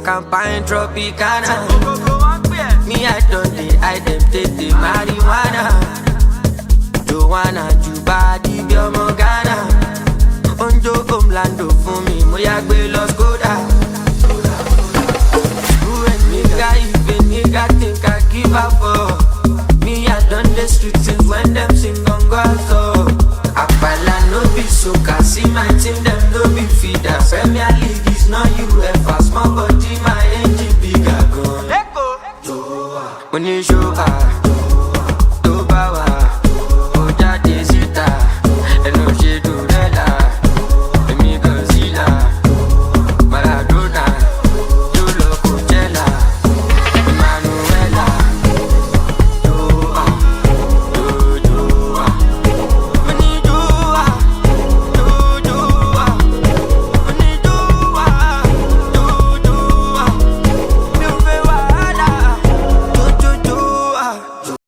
Speaker 9: Campaign Tropicana. Me, I don't I them take the marijuana. Joanna, Jubadi, Biomogana. Onjo, Omlando, for me, Moyagbe, Los Goda. Nigga think I give up for. Me, I done the street since when them sing on God, so. Apala no be soca, see my team, them no be feeder. Premier League is not UEFA, small body, my engine bigger gun. When you show